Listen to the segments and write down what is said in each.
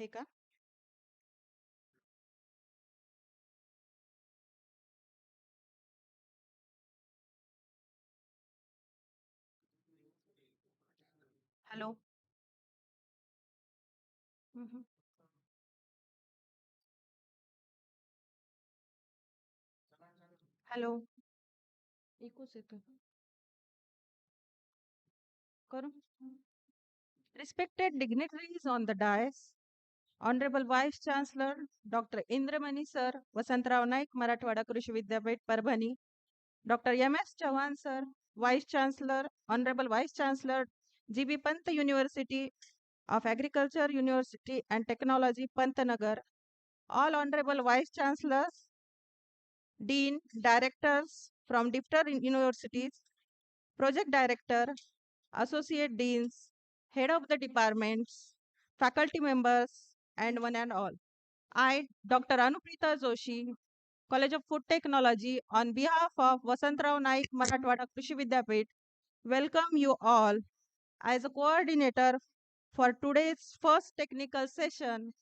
हे का? Hello. Hello. इकोच येतो. करू. Respected dignitaries on the dais, Honorable Vice Chancellor Dr. Indramani Sir, Vasantrao Naik, Marathwada Krishi Vidyapit, Parbhani, Dr. M.S. Chauhan Sir, Vice Chancellor, Honorable Vice Chancellor, G.B. Pant University of Agriculture, University and Technology, Pantnagar, all Honorable Vice Chancellors, Dean, Directors from different universities, Project Director, Associate Deans, Head of the Departments, Faculty members, and one and all. I, Dr. Anuprita Joshi, College of Food Technology, on behalf of Vasantrao Naik Marathwada Krishi Vidyapit, welcome you all as a coordinator for today's first technical session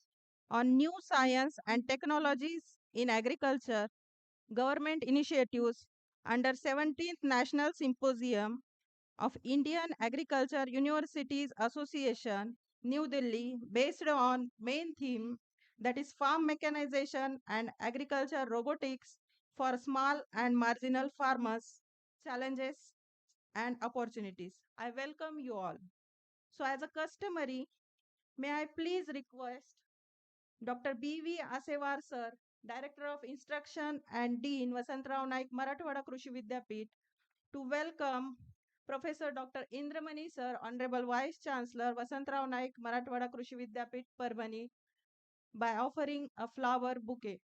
on new science and technologies in agriculture, government initiatives under 17th National Symposium of Indian Agriculture Universities Association, New Delhi, based on main theme that is farm mechanization and agriculture robotics for small and marginal farmers, challenges and opportunities. I welcome you all. So as a customary, may I please request Dr. B.V. Asevar sir, Director of Instruction and Dean Vasantrao Naik Marathwada Krishi Vidyapit, to welcome Professor Dr. Indramani sir, Honorable Vice Chancellor Vasantrao Naik Marathwada Krishi Vidyapit Parbhani, by offering a flower bouquet.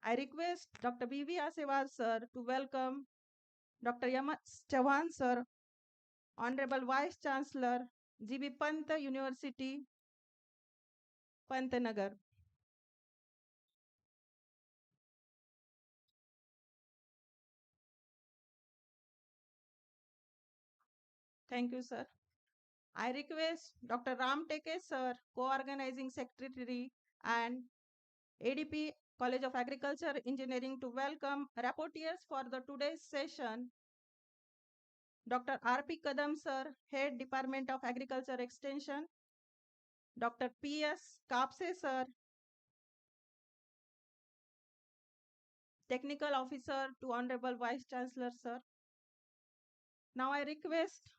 I request Dr. B.V. Asevar sir to welcome Dr. M.S. Chauhan sir, Honorable Vice Chancellor, G.B. Pant University, Pantnagar. Thank you, sir. I request Dr. Ram Teke sir, co-organizing secretary and ADP College of Agriculture Engineering, to welcome rapporteurs for the today's session. Dr. R.P. Kadam sir, Head Department of Agriculture Extension. Dr. P.S. Kapse sir, Technical Officer to Honorable Vice Chancellor sir. Now I request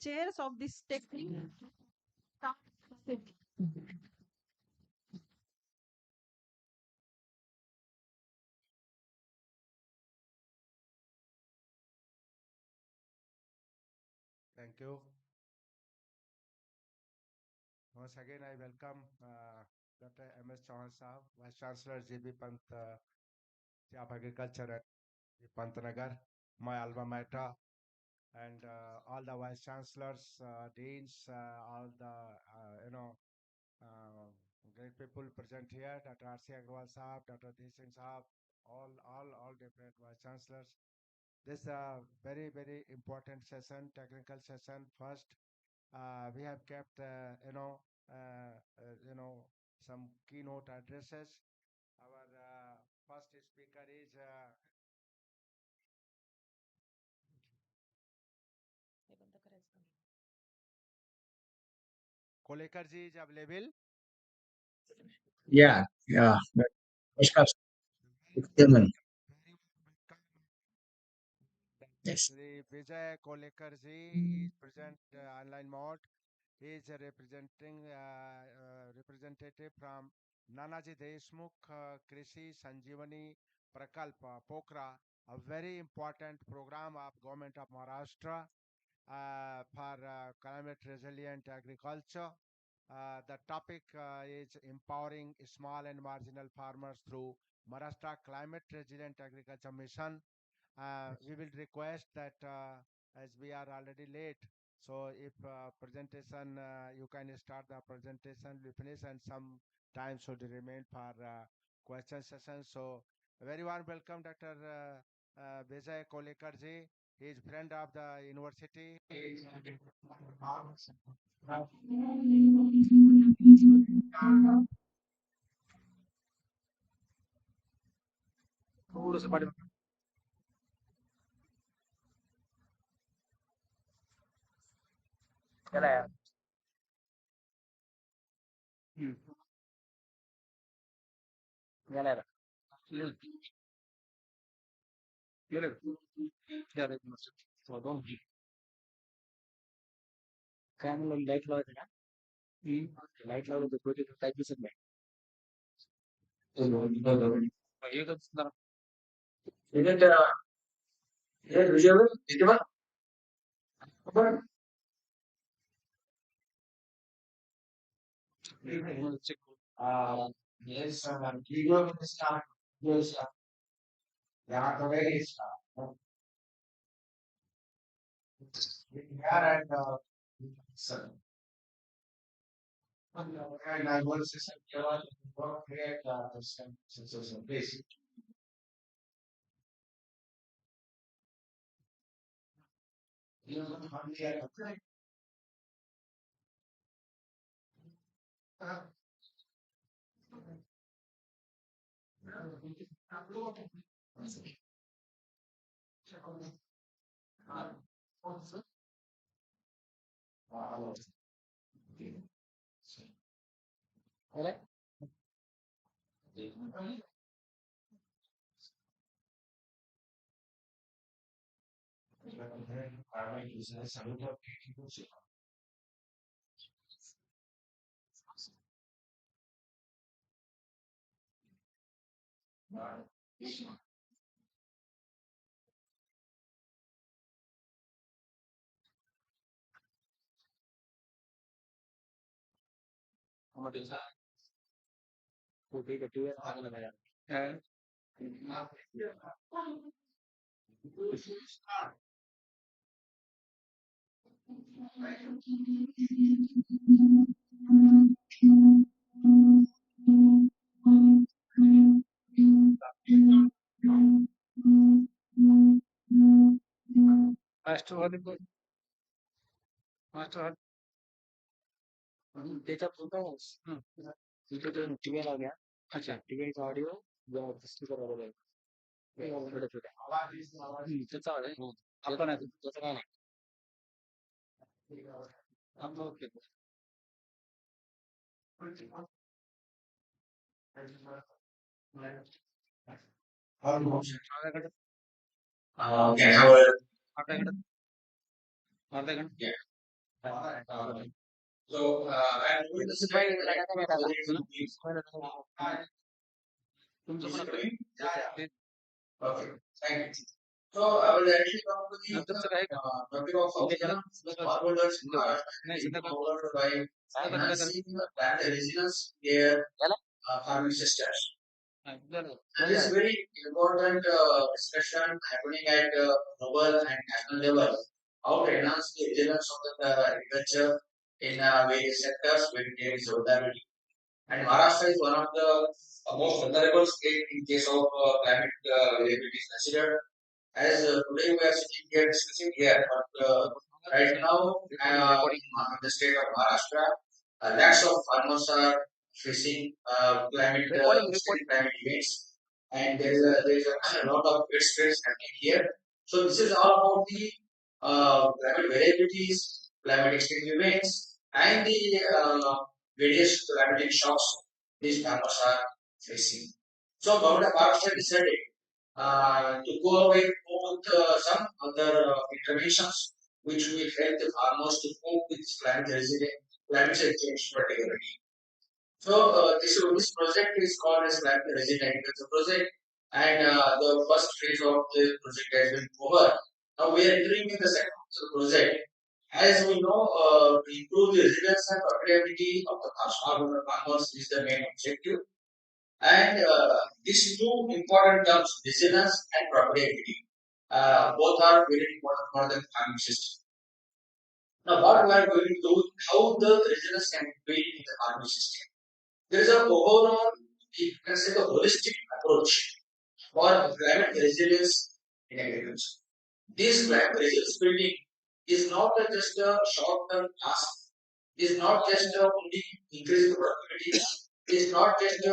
chairs of this technical. Thank you. Once again, I welcome Dr. M.S. Chauhan Saab, Vice Chancellor GB Pant of Agriculture at Pantnagar, my alma mater, and all the Vice Chancellors, Deans, all the, uh, great people present here, Dr. R.C. Agrawal Saab, Dr. D. Singh Saab, all different Vice Chancellors. This is a very, very important session, technical session. First, we have kept, some keynote addresses. Our first speaker is Kolekar ji is available. Yeah, yeah. Namaskar, Chairman. Yes. Shri Vijay Kolekar ji is present online mode. He is a representative from Nanaji Deshmukh Krishi Sanjeevani Prakalpa, Pokhara, a very important program of Government of Maharashtra for climate resilient agriculture. The topic is empowering small and marginal farmers through Maharashtra Climate Resilient Agriculture Mission. We will request that as we are already late, so if presentation, you can start the presentation, we finish, and some time should remain for question session. So very warm welcome, Dr. Vijay Kolekar ji. He is friend of the university. Isn't is it visual? Visible? Yes, video is not. Yes, yeah, the very is not. Yeah, and so, and I was just work create some sensation. Please. You know, almost. Can have a yeah. So I'm going to say like whether it's is it going? Okay, thank you. So I will actually come to the topic of forwarders in Maharashtra is covered by enhancing land resilience their farming systems. This is very important discussion happening at global and national level. How to enhance the resilience of the agriculture in various sectors when there is vulnerability. And Maharashtra is one of the most vulnerable states in case of climate variability is considered. As today we are sitting here discussing here, but right now in the state of Maharashtra, lakhs of farmers are facing extreme climate events, and there is a lot of wind stress happening here. So this is all about the climate variabilities, climate extreme events, and the various climatic shocks these farmers are facing. So Government of Maharashtra decided to go away with some other interventions which will help the farmers to cope with climate change particularly. So this project is called as climate resilient agriculture project, and the first phase of the project has been over. Now we are entering in the second phase of the project. As we know, to improve the resilience and profitability of the farmers is the main objective. And these two important terms, resilience and profitability, both are very important for the farming system. Now, what we are going to do, how the resilience can be built in the farming system. There is a overall, you can say, the holistic approach for climate resilience in agriculture. This resilience building is not just a short-term task. Is not just only increasing productivity. Is not just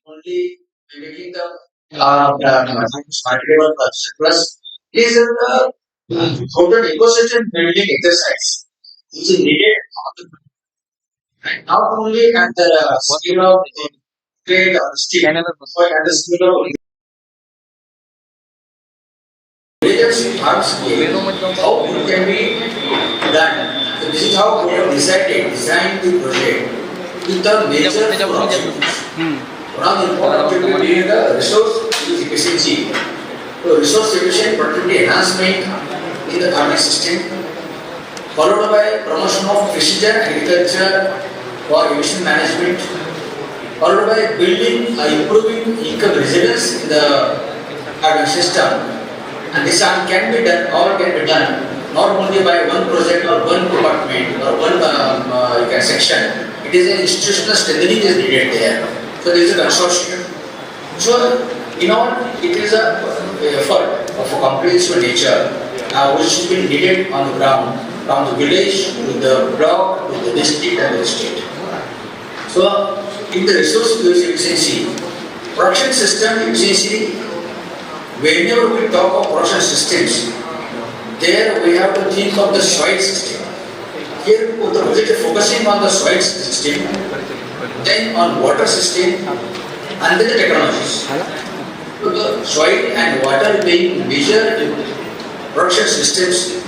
only making the marketable surplus. It is a total ecosystem building exercise which is needed not only at the scale of trade or steel, but at the scale of intelligence harm scale. How it can be done. So this is how we have designed the project with the major objectives. One of the important objectives being the resource use efficiency. So resource efficient productivity enhancement in the farming system, followed by promotion of precision agriculture for emission management, followed by building improving income resilience in the farming system. And this can be done, all can be done, not only by one project or one department or one section. It is an institutional strengthening is needed there. So there is a consortium. So in all, it is a effort of a comprehensive nature which has been needed on the ground, from the village to the block to the district and the state. So in the resource use efficiency, production system efficiency, whenever we talk of production systems, there we have to think of the soil system. Here the project is focusing on the soil system, then on water system, and then the technologies. So the soil and water being major production systems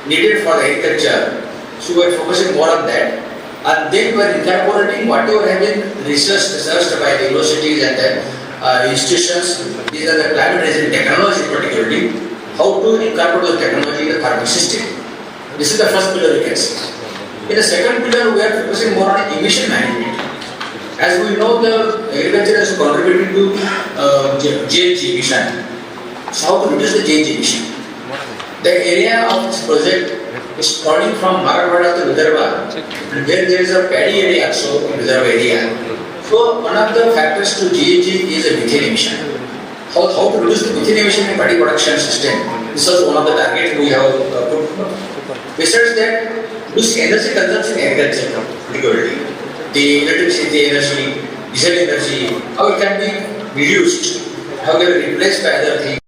needed for agriculture. So we are focusing more on that. And then we are incorporating whatever have been researched by the universities and the institutions. These are the climate resilient technology particularly. How to incorporate the technology in the farming system. This is the first pillar we can see. In the second pillar, we are focusing more on emission management. As we know, the agriculture has contributed to GHG emission. So how to reduce the GHG emission? The area of this project is starting from Marathwada to Vidarbha, and where there is a paddy area also in Vidarbha area. So one of the factors to GHG is a methane emission. How to reduce the methane emission in paddy production system? This was one of the targets we have put. Besides that, reduce energy consumption in agriculture, particularly the electricity energy, diesel energy, how it can be reduced, how it can be replaced by other things.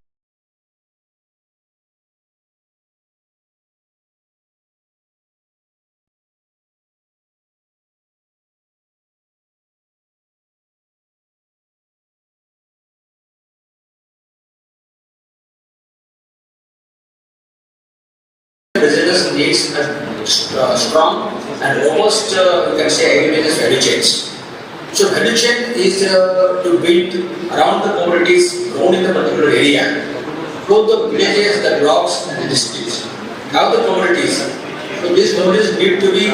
Business needs a strong and robust, you can say, agribusiness value chains. So value chain is to build around the commodities grown in the particular area, both the villages, the blocks, and the districts. Now the commodities. So these commodities need to be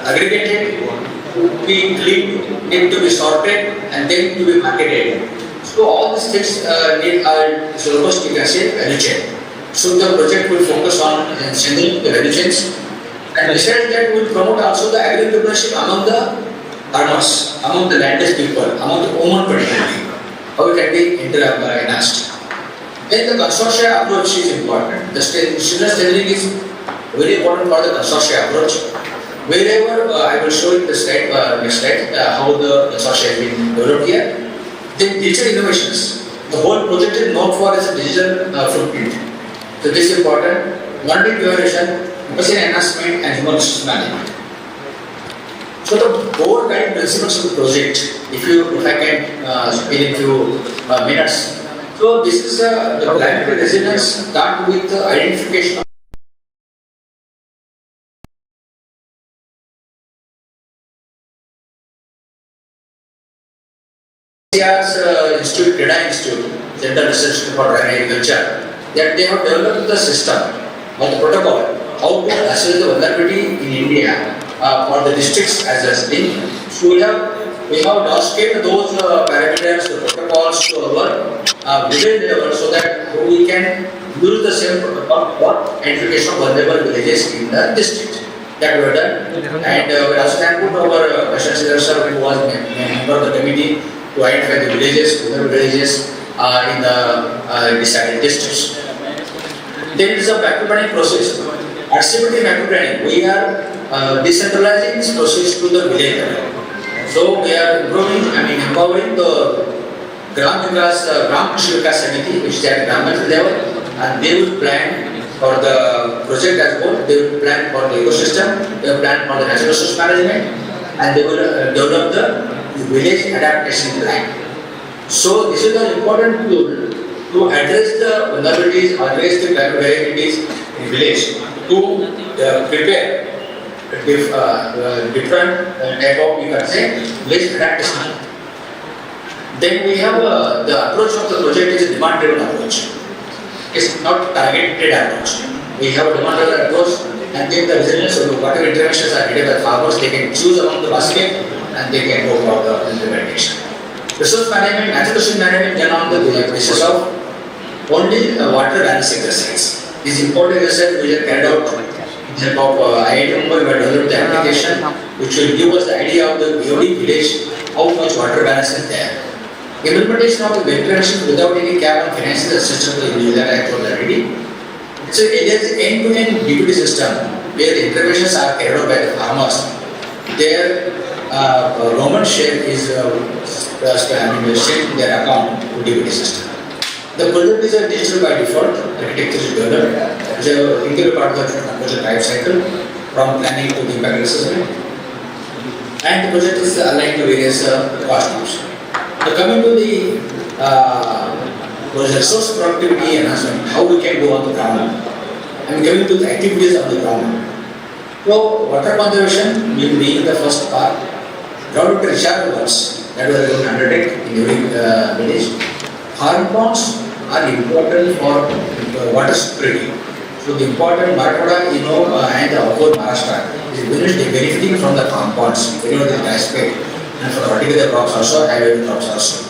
aggregated, to be cleaned, need to be sorted, and then to be marketed. So all these things need a robust, you can say, value chain. So the project will focus on strengthening the value chains, and besides that, we will promote also the agriculture among the farmers, among the landless people, among the women particularly. How it can be enhanced. Then the consortia approach is important. The institutional strengthening is very important for the consortia approach. Wherever I will show you the slide, next slide, how the consortia has been developed here. Then digital innovations. The whole project is known for its digital footprint. So this is important. Learning duration, capacity enhancement, and human resource management. So the core guiding principles of the project, if I can speak in few minutes. So this is the climate resilience start with the identification of Institute, Data Institute, Center Research for Agriculture, that they have developed the system or the protocol how to assess the vulnerability in India for the districts as a thing. So we have downscaled those parameters, the protocols to our village level so that we can use the same protocol for identification of vulnerable villages in the district. That we have done. And we also thank our Ashwin sir who was a member of the committee to identify the villages, vulnerable villages in the decided districts. Then it is a factory planning process. At CBT factory planning, we are decentralizing this process to the village level. So we are empowering the Gram Krishi Vikas Samiti, which is at Gram Panchayat level, and they will plan for the project as well. They will plan for the ecosystem, they will plan for the natural resource management, and they will develop the village adaptation plan. So this is an important tool to address the vulnerabilities, address the climate varieties in village, to prepare different type of, you can say, village adaptation. Then we have the approach of the project is a demand-driven approach. It's not targeted approach. We have a demand-driven approach, and then the resilience of whatever interventions are needed by farmers, they can choose among the basket and they can go for the implementation. Resource management, natural resource management done on the basis of only water balancing exercise. This important exercise which are carried out with the help of IAUA, we have developed the application which will give us the idea of the village, how much water balance is there. Implementation of the intervention without any cap on financial assistance to the that I told already. So it is end-to-end DPT system where the interventions are carried out by the farmers. Their government share is sent in their account to DPT system. The project is a digital by default, architecture is developed, which is an integral part of the project life cycle from planning to the impact assessment. And the project is aligned to various cost groups. Now coming to the resource productivity enhancement, how we can go on the ground, and coming to the activities on the ground. So water conservation will be in the first part. Groundwater recharge works that we are going to undertake in every village. Farm ponds are important for water security. So the important Marathwada, and the whole Maharashtra is benefiting from the farm ponds, the aspect, and for horticulture crops also, agricultural crops also.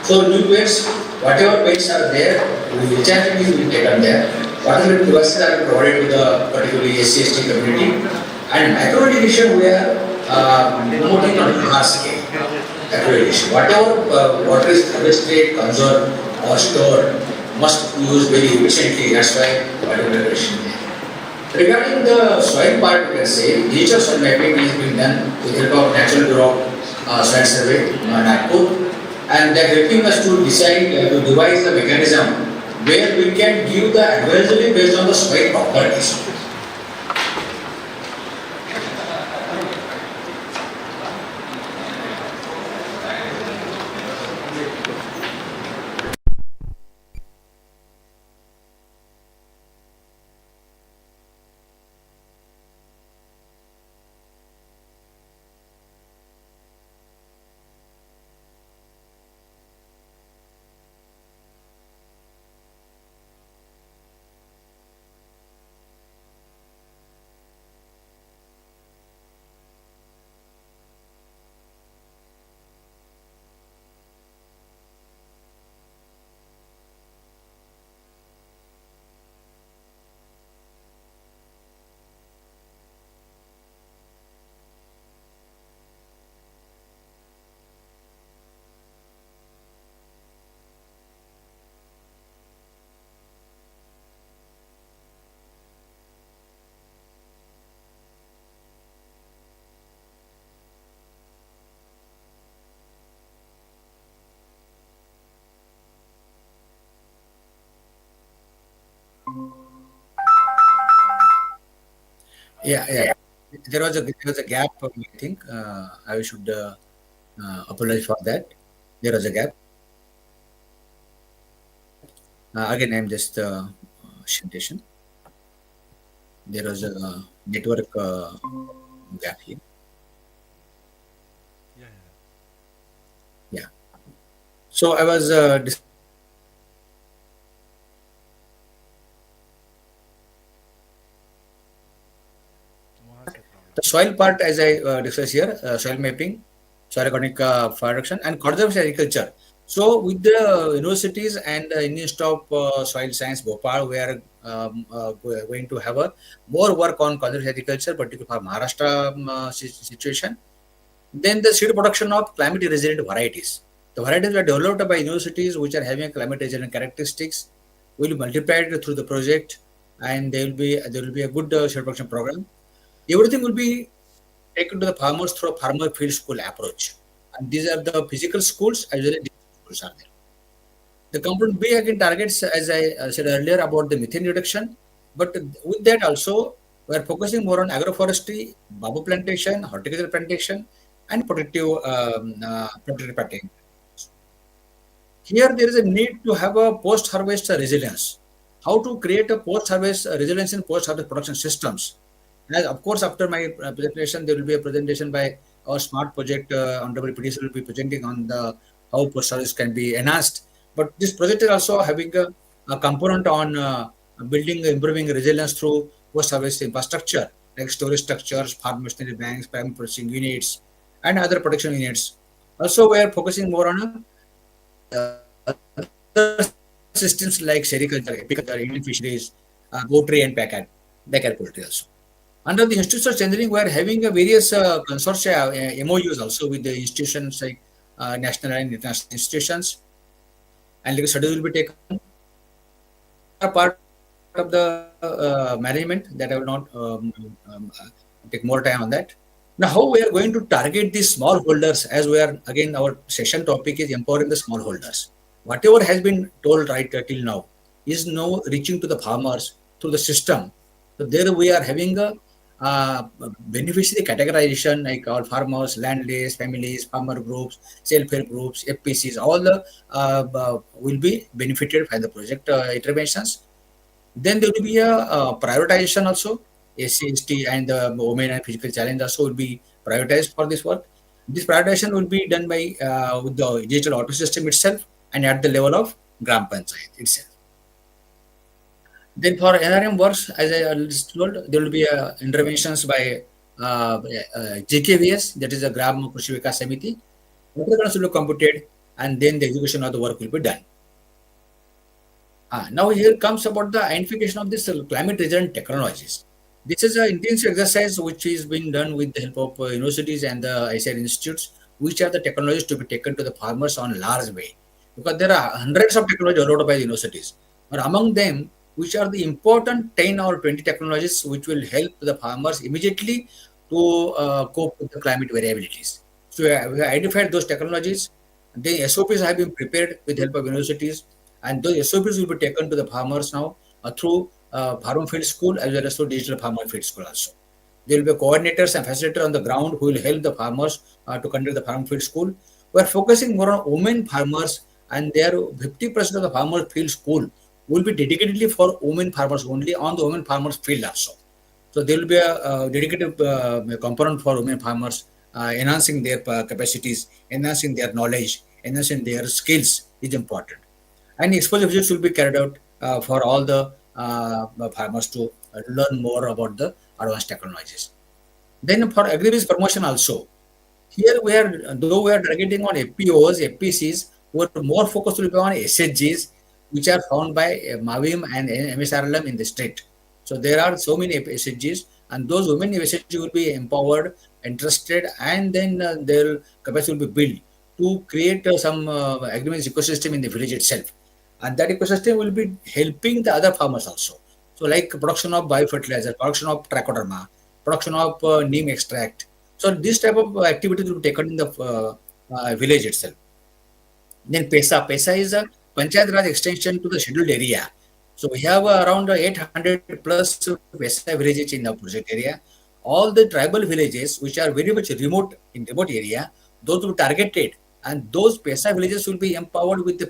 So new beds, whatever beds are there, recharging is being taken there. Whatever devices are provided to the particularly SC/ST community, and micro irrigation we are promoting on a large scale. Micro irrigation, whatever water is harvested, conserved, or stored, must be used very efficiently. That's why micro irrigation. Regarding the soil part, we can say digital soil mapping is being done with the help of National Bureau Soil Survey, Nagpur, and they are helping us to decide to devise the mechanism where we can give the advisory based on the soil properties. Yeah. There was a gap. I think I should apologize for that. There was a gap. Again, I'm just presentation. There was a network gap here. Yeah. Yeah. So I was the soil part, as I discussed here, soil mapping, soil organic production, and conservation agriculture. So, with the universities and the Institute of Soil Science, Bhopal, we are going to have a more work on conservation agriculture, particularly for Maharashtra situation. Then the seed production of climate resilient varieties. The varieties were developed by universities which are having climate resilient characteristics will be multiplied through the project. and there will be a good shell production program. Everything will be taken to the farmers through a farmer field school approach. And these are the physical schools as well as digital schools are there. The component B again targets, as I said earlier, about the methane reduction. But with that also, we are focusing more on agroforestry, bamboo plantation, horticultural plantation, and protective planting. Here, there is a need to have a post-harvest resilience. How to create a post-harvest resilience in post-harvest production systems. And of course, after my presentation, there will be a presentation by our smart project. Honorable PDC will be presenting on the how post-harvest can be enhanced. But this project is also having a component on building, improving resilience through post-harvest infrastructure like storage structures, farm machinery banks, primary processing units, and other production units. Also, we are focusing more on other systems like sericulture, apiculture, Indian fisheries, poultry, and backyard poultry also. Under the institutional engineering, we are having a various consortia MOUs also with the institutions like national and international institutions, and like studies will be taken. Are part of the management that I will not take more time on that. Now, how we are going to target these smallholders, as we are again, our session topic is empowering the smallholders. Whatever has been told right till now is now reaching to the farmers through the system. So there we are having a beneficiary categorization like all farmers, landless, families, farmer groups, self-help groups, FPCs, all the will be benefited by the project interventions. Then there will be a prioritization also. SC, ST, and the women and physical challenge also will be prioritized for this work. This prioritization will be done by with the digital auto system itself and at the level of Gram Panchayat itself. Then for NRM works, as I already told, there will be interventions by GKVS, that is a Gram Krishi Vikas Samiti. Water will be computed, and then the execution of the work will be done. Now here comes about the identification of this climate resilient technologies. This is an intensive exercise which is being done with the help of universities and the ICR institutes, which are the technologies to be taken to the farmers on large way. Because there are hundreds of technologies allowed by the universities. But among them, which are the important 10 or 20 technologies which will help the farmers immediately to cope with the climate variabilities. So we have identified those technologies. The SOPs have been prepared with the help of universities, and those SOPs will be taken to the farmers now through farm field school as well as through digital farmer field school also. There will be coordinators and facilitators on the ground who will help the farmers to conduct the farm field school. We are focusing more on women farmers, and there 50% of the farmer field school will be dedicatedly for women farmers only on the women farmers field also. So there will be a dedicated component for women farmers, enhancing their capacities, enhancing their knowledge, enhancing their skills is important. And exposure visits will be carried out for all the farmers to learn more about the advanced technologies. Then for agribusiness promotion also, here we are, though we are targeting on FPOs, FPCs, we are more focused will be on SHGs, which are found by MAVIM and MSRLM in the state. So there are so many SHGs, and those women SHG will be empowered, interested, and then their capacity will be built to create some agribusiness ecosystem in the village itself. And that ecosystem will be helping the other farmers also. So like production of biofertilizer, production of trichoderma, production of neem extract. So this type of activities will be taken in the village itself. Then PESA. PESA is a Panchayat Raj extension to the scheduled area. So we have around 800 plus PESA villages in the project area. All the tribal villages which are very much remote in remote area, those will be targeted, and those PESA villages will be empowered with the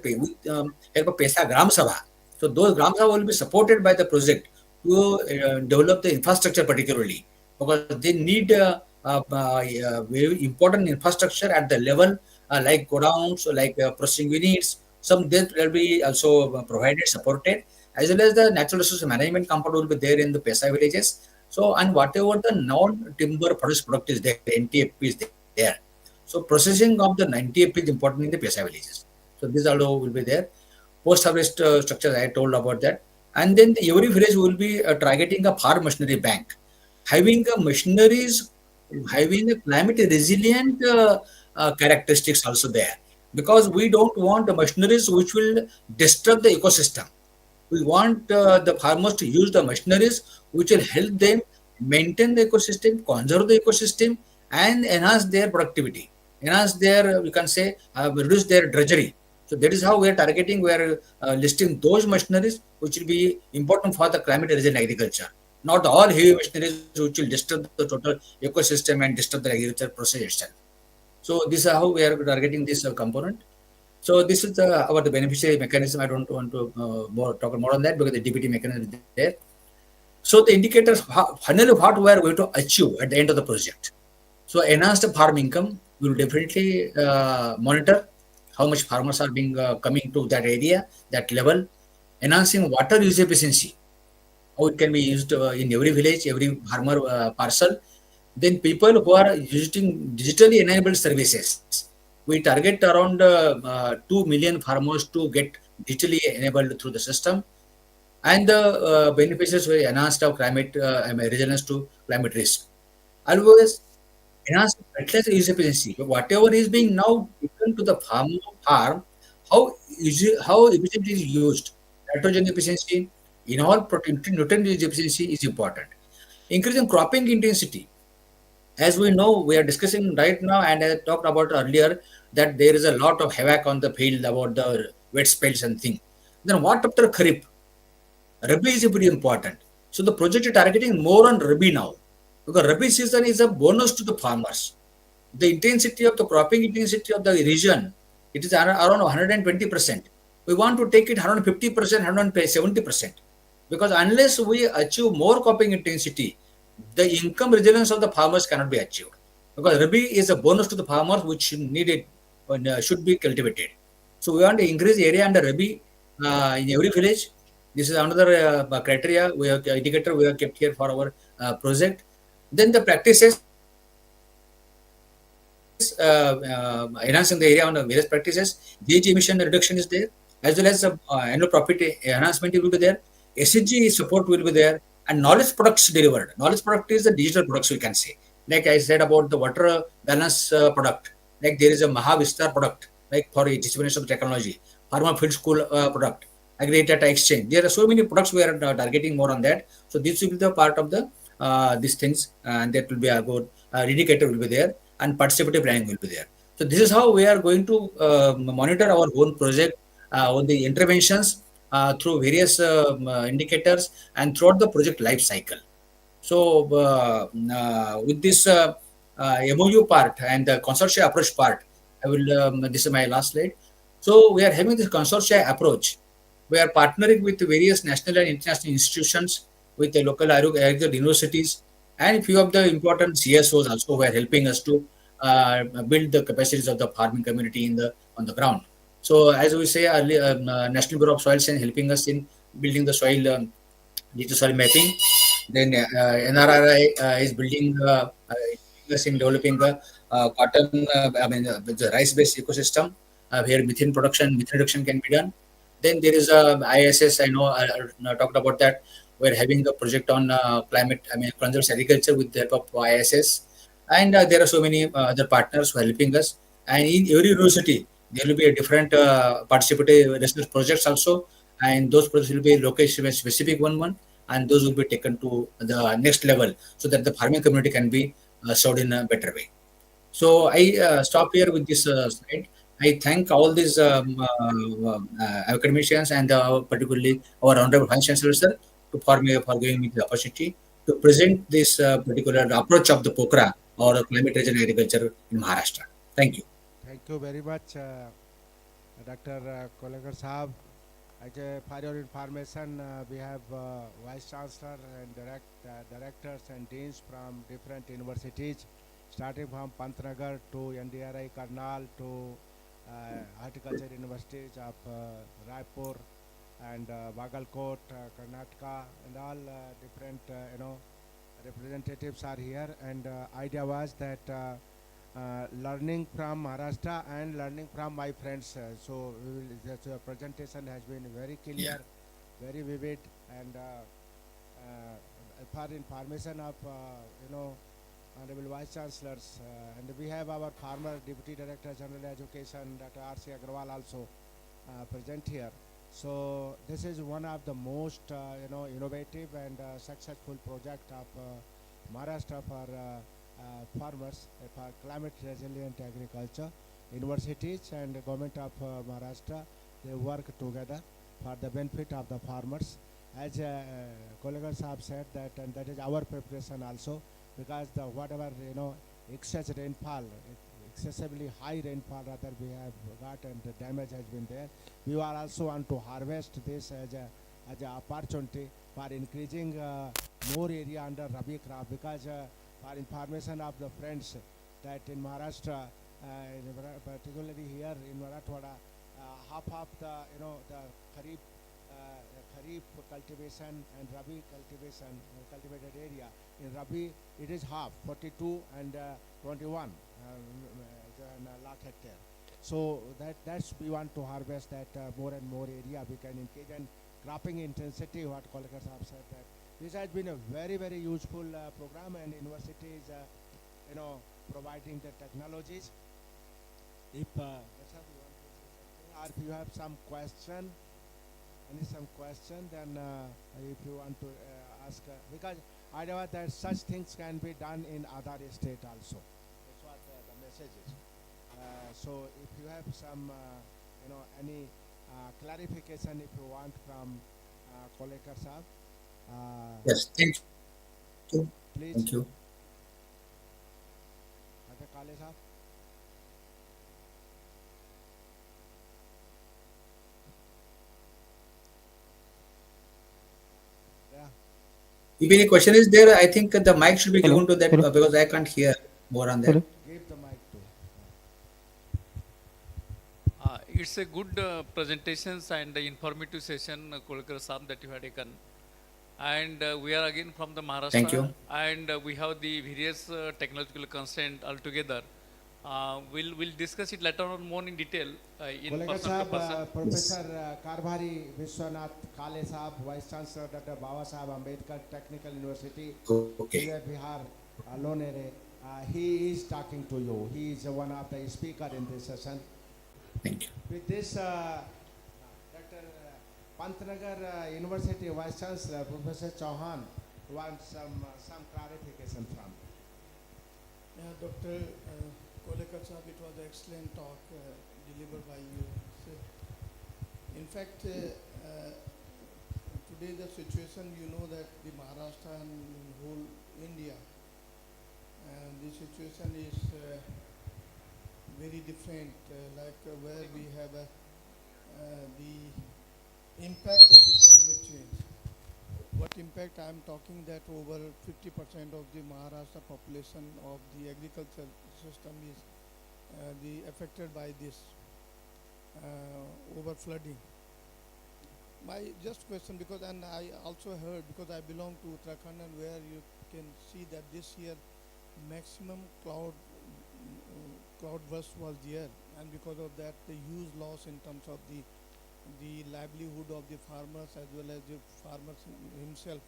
help of PESA Gram Sabha. So those Gram Sabha will be supported by the project to develop the infrastructure particularly, because they need very important infrastructure at the level like godowns, like processing units. Some that will be also provided, supported, as well as the natural resource management component will be there in the PESA villages. So, and whatever the non-timber product is there, NTFP is there. So, processing of the 90FP is important in the PESA villages. So, this also will be there. Post-harvest structures, I told about that. And then every village will be targeting a farm machinery bank. Having machineries, having a climate resilient characteristics also there. Because we don't want machineries which will disturb the ecosystem. We want the farmers to use the machineries which will help them maintain the ecosystem, conserve the ecosystem, and enhance their productivity, enhance their, you can say, reduce their drudgery. So that is how we are targeting. We are listing those machineries which will be important for the climate resilient agriculture, not all heavy machineries which will disturb the total ecosystem and disturb the agriculture process itself. So this is how we are targeting this component. So this is about the beneficiary mechanism. I don't want to talk more on that because the DBT mechanism is there. So the indicators, finally, what we are going to achieve at the end of the project. So enhanced farm income, we will definitely monitor how much farmers are being coming to that area, that level. Enhancing water use efficiency, how it can be used in every village, every farmer parcel. Then people who are using digitally enabled services, we target around 2 million farmers to get digitally enabled through the system. And the beneficiaries were enhanced of climate resilience to climate risk. Always enhance fertilizer use efficiency. Whatever is being now given to the farm, how efficiently is used. Nitrogen efficiency, in all protein nutrient use efficiency is important. Increasing cropping intensity. As we know, we are discussing right now, and I talked about earlier that there is a lot of havoc on the field about the wet spells and thing. Then what after Kharif? Rabi is very important. So the project is targeting more on Rabi now, because Rabi season is a bonus to the farmers. The intensity of the cropping intensity of the region, it is around 120%. We want to take it 150%, 170%, because unless we achieve more cropping intensity, the income resilience of the farmers cannot be achieved. Because Rabi is a bonus to the farmers which needed should be cultivated. So we want to increase area under Rabi in every village. This is another criteria we have indicator we have kept here for our project. Then the practices, enhancing the area on the various practices. GHG emission reduction is there, as well as annual profit enhancement will be there. SHG support will be there, and knowledge products delivered. Knowledge product is the digital products we can say. Like I said about the water balance product, like there is a Mahavistar product, like for dissemination of technology, Pharma Field School product, Agri Data Exchange. There are so many products we are targeting more on that. So this will be the part of the these things, and that will be a good indicator will be there, and participative planning will be there. So this is how we are going to monitor our own project on the interventions through various indicators and throughout the project life cycle. So with this MOU part and the consortia approach part, I will. This is my last slide. So we are having this consortia approach. We are partnering with various national and international institutions, with the local agricultural universities, and few of the important CSOs also who are helping us to build the capacities of the farming community in the on the ground. So as we say, National Bureau of Soil Science helping us in building the soil digital soil mapping. Then NRRI is building us in developing the cotton, the rice-based ecosystem where methane reduction can be done. Then there is a ISS. I know I talked about that. We're having a project on climate, conservation agriculture with the help of ISS, and there are so many other partners who are helping us. And in every university, there will be a different participative research projects also, and those projects will be location specific one, and those will be taken to the next level so that the farming community can be served in a better way. So I stop here with this slide. I thank all these academicians and particularly our honorable vice chancellor sir for giving me the opportunity to present this particular approach of the POKRA or climate resilient agriculture in Maharashtra. Thank you. Thank you very much, Dr. Kolekar Saab. For your information, we have Vice Chancellor and directors and deans from different universities, starting from Pantnagar to NDRI Karnal to Horticulture Universities of Raipur and Bagalkot, Karnataka, and all different representatives are here. And idea was that learning from Maharashtra and learning from my friends. So the presentation has been very clear, very vivid, and for information of honorable vice chancellors, and we have our former deputy director general education, Dr. R.C. Agarwal, also present here. So this is one of the most innovative and successful project of Maharashtra for farmers for climate resilient agriculture. Universities and the government of Maharashtra, they work together for the benefit of the farmers. As colleagues have said that, and that is our preparation also, because the whatever excess rainfall, excessively high rainfall rather we have got and the damage has been there. We are also want to harvest this as a opportunity for increasing more area under Rabi crop, because for information of the friends that in Maharashtra, particularly here in Marathwada, half of the the Kharif Kharif cultivation and Rabi cultivation cultivated area. In Rabi it is half 42 and 21 lakh hectare. So that's we want to harvest that more and more area we can engage, and cropping intensity, what colleagues have said, that this has been a very useful program, and university is providing the technologies. If that's how we want to say something, or if you have some question, then if you want to ask, because I know that such things can be done in other state also. That's what the message is. So if you have some, any clarification if you want from Kolekar Saab, Yes, thank you. please. Thank you. Kale Saab. Yeah. If any question is there, I think the mic should be given to that because I can't hear more on that. Give the mic to. It's a good presentations and informative session, Kolkar Sam, that you had taken. And we are again from the Maharashtra. Thank you. And we have the various technological constraint altogether. We'll discuss it later on more in detail in Kolekar person to person. Saab, Professor Parbhani Vishwanath Kale Saab, Vice Chancellor Dr. Baba Saheb Ambedkar Technical University, Okay. Bihar, Lonere. He is talking to you. He is one of the speaker in this session. Thank you. With this, Dr. Pantnagar University Vice Chancellor Professor Chauhan wants some clarification from. Dr. Kolekar Sahab, it was an excellent talk delivered by you. So, in fact, today the situation, you know that the Maharashtra and whole India, the situation is very different, where we have the impact of the climate change. What impact I am talking, that over 50% of the Maharashtra population of the agriculture system is affected by this over flooding. My just question, because and I also heard, because I belong to Uttarakhand, and where you can see that this year maximum cloud burst was there, and because of that the huge loss in terms of the livelihood of the farmers as well as the farmers himself.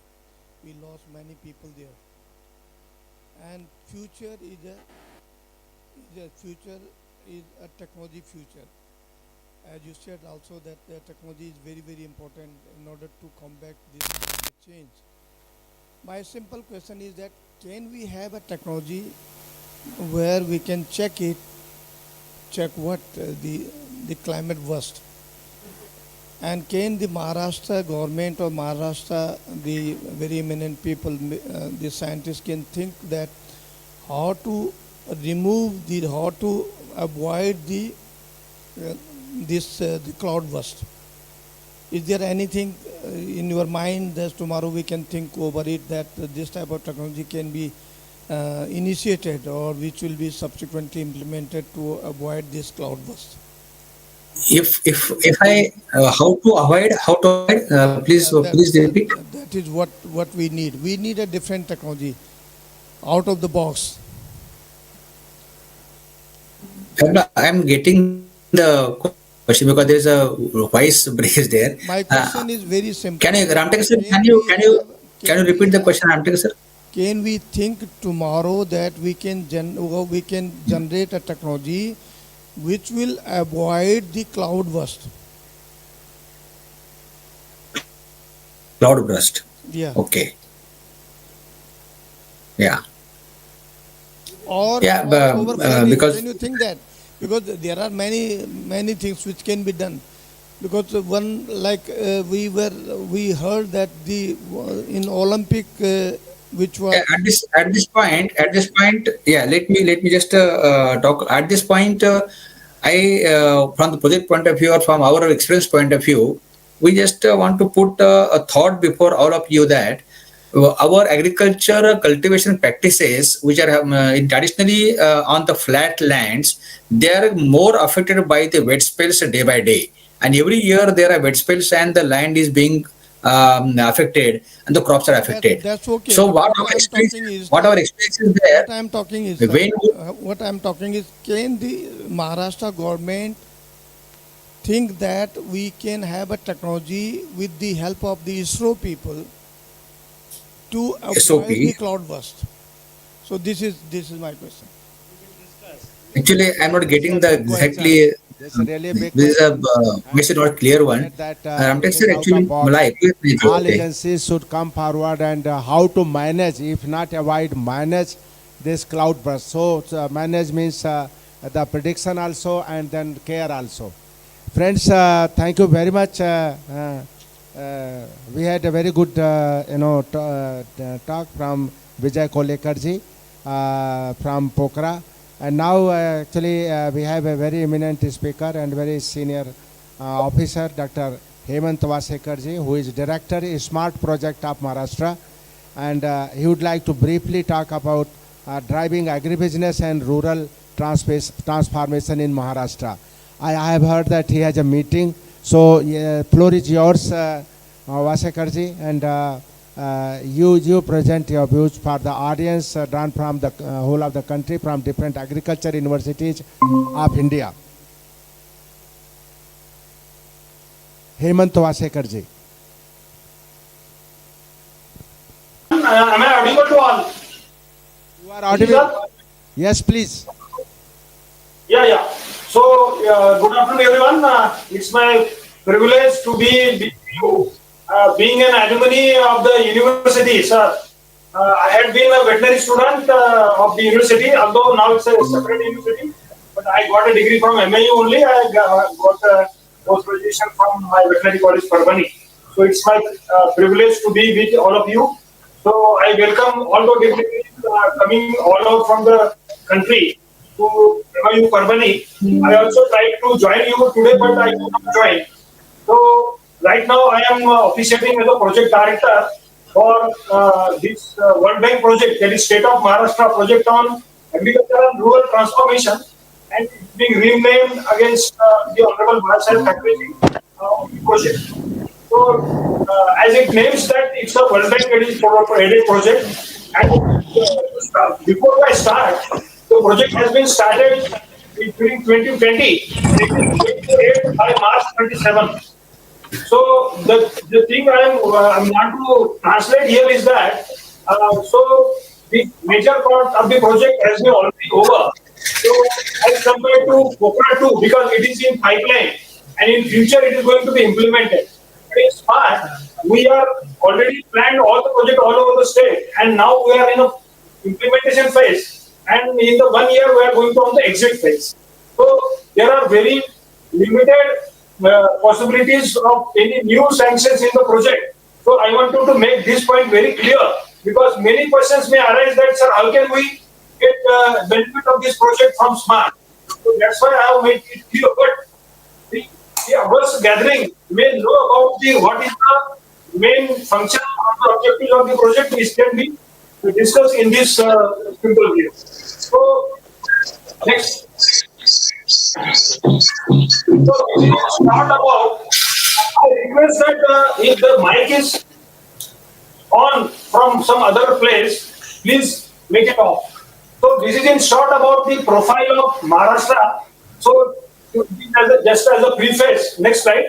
We lost many people there, and future is a technology future. As you said also, that the technology is very important in order to combat this climate change. My simple question is that, can we have a technology where we can check what the climate worst, and can the Maharashtra government or Maharashtra, the very eminent people, the scientists, can think that how to avoid the cloud burst? Is there anything in your mind that tomorrow we can think over it, that this type of technology can be initiated, or which will be subsequently implemented to avoid this cloud burst? If I how to avoid please repeat. That is what we need. We need a different technology, out of the box. I'm getting the question because there is a voice break is there. My question is very simple. Can you, Ramtek sir, can you repeat the question, Ramtek sir? Can we think tomorrow that we can generate a technology which will avoid the cloud burst? Cloudburst. Yeah. Okay. Yeah. Or, Yeah. overflooding. Because Can you think that? Because there are many things which can be done. Because one, like, we heard that the in Olympic, which was, yeah, at this point, yeah. Let me just talk. At this point, I from the project point of view or from our experience point of view, we just want to put a thought before all of you that our agriculture cultivation practices, which are in traditionally on the flat lands, they are more affected by the wet spells day by day. And every year there are wet spells, and the land is being affected, and the crops are affected. that's okay. So But what what our I am experience, talking is what that our experience is there, when what I am talking is, can the Maharashtra government think that we can have a technology with the help of the ISRO people to SOP, avoid the cloudburst? So this is my question. actually I'm not It's getting a the big question. exactly. It's a really big This is a question. And message not we clear one. said that I'm it texting is out of actually box. Malay. Please, All okay. agencies should come forward and how to manage, if not avoid, manage this cloudburst. So manage means the prediction also and then care also. Friends, thank you very much. We had a very good, talk from Vijay Kolekarji from Pokhara. And now, actually, we have a very eminent speaker and very senior officer, Dr. Hemant Vasekarji, who is Director Smart Project of Maharashtra. And he would like to briefly talk about driving agribusiness and rural transformation in Maharashtra. I have heard that he has a meeting. So, floor is yours, Vasekarji, and you present your views for the audience drawn from the whole of the country, from different agriculture universities of India. Hemant Vasekarji. Am I audible to all? You are audible? Yes, please. Yeah. So, good afternoon, everyone. It's my privilege to be with you. Being an alumni of the university, sir. I had been a veterinary student of the university, although now it's a separate university. But I got a degree from MAU only. I got a post-graduation from my veterinary college, Parbhani. So it's my privilege to be with all of you. So I welcome all the dignitaries coming all out from the country to MAU Parbhani. I also tried to join you today, but I could not join. So right now I am officiating as a project director for this World Bank project, that is State of Maharashtra project on agriculture and rural transformation, and it's being renamed against the Honorable Bharat project. So, as it names that, it's a World Bank aided project. And before I start, the project has been started during 2020 and it is going to end by March 27. So the thing I want to translate here is that so the major part of the project has been already over. So as compared to Pokhara 2, because it is in pipeline and in future it is going to be implemented. In Smart, we are already planned all the project all over the state, and now we are in a implementation phase. And in the 1 year, we are going to on the exit phase. So there are very limited possibilities of any new sanctions in the project. So I wanted to make this point very clear, because many questions may arise that, sir, how can we get benefit of this project from Smart? So that's why I have made it clear. But the august gathering may know about what is the main function or the objectives of the project, which can be discussed in this simple view. So, next. So, this is start about. I request that if the mic is on from some other place, please make it off. So, this is in short about the profile of Maharashtra. So, just as a preface, next slide.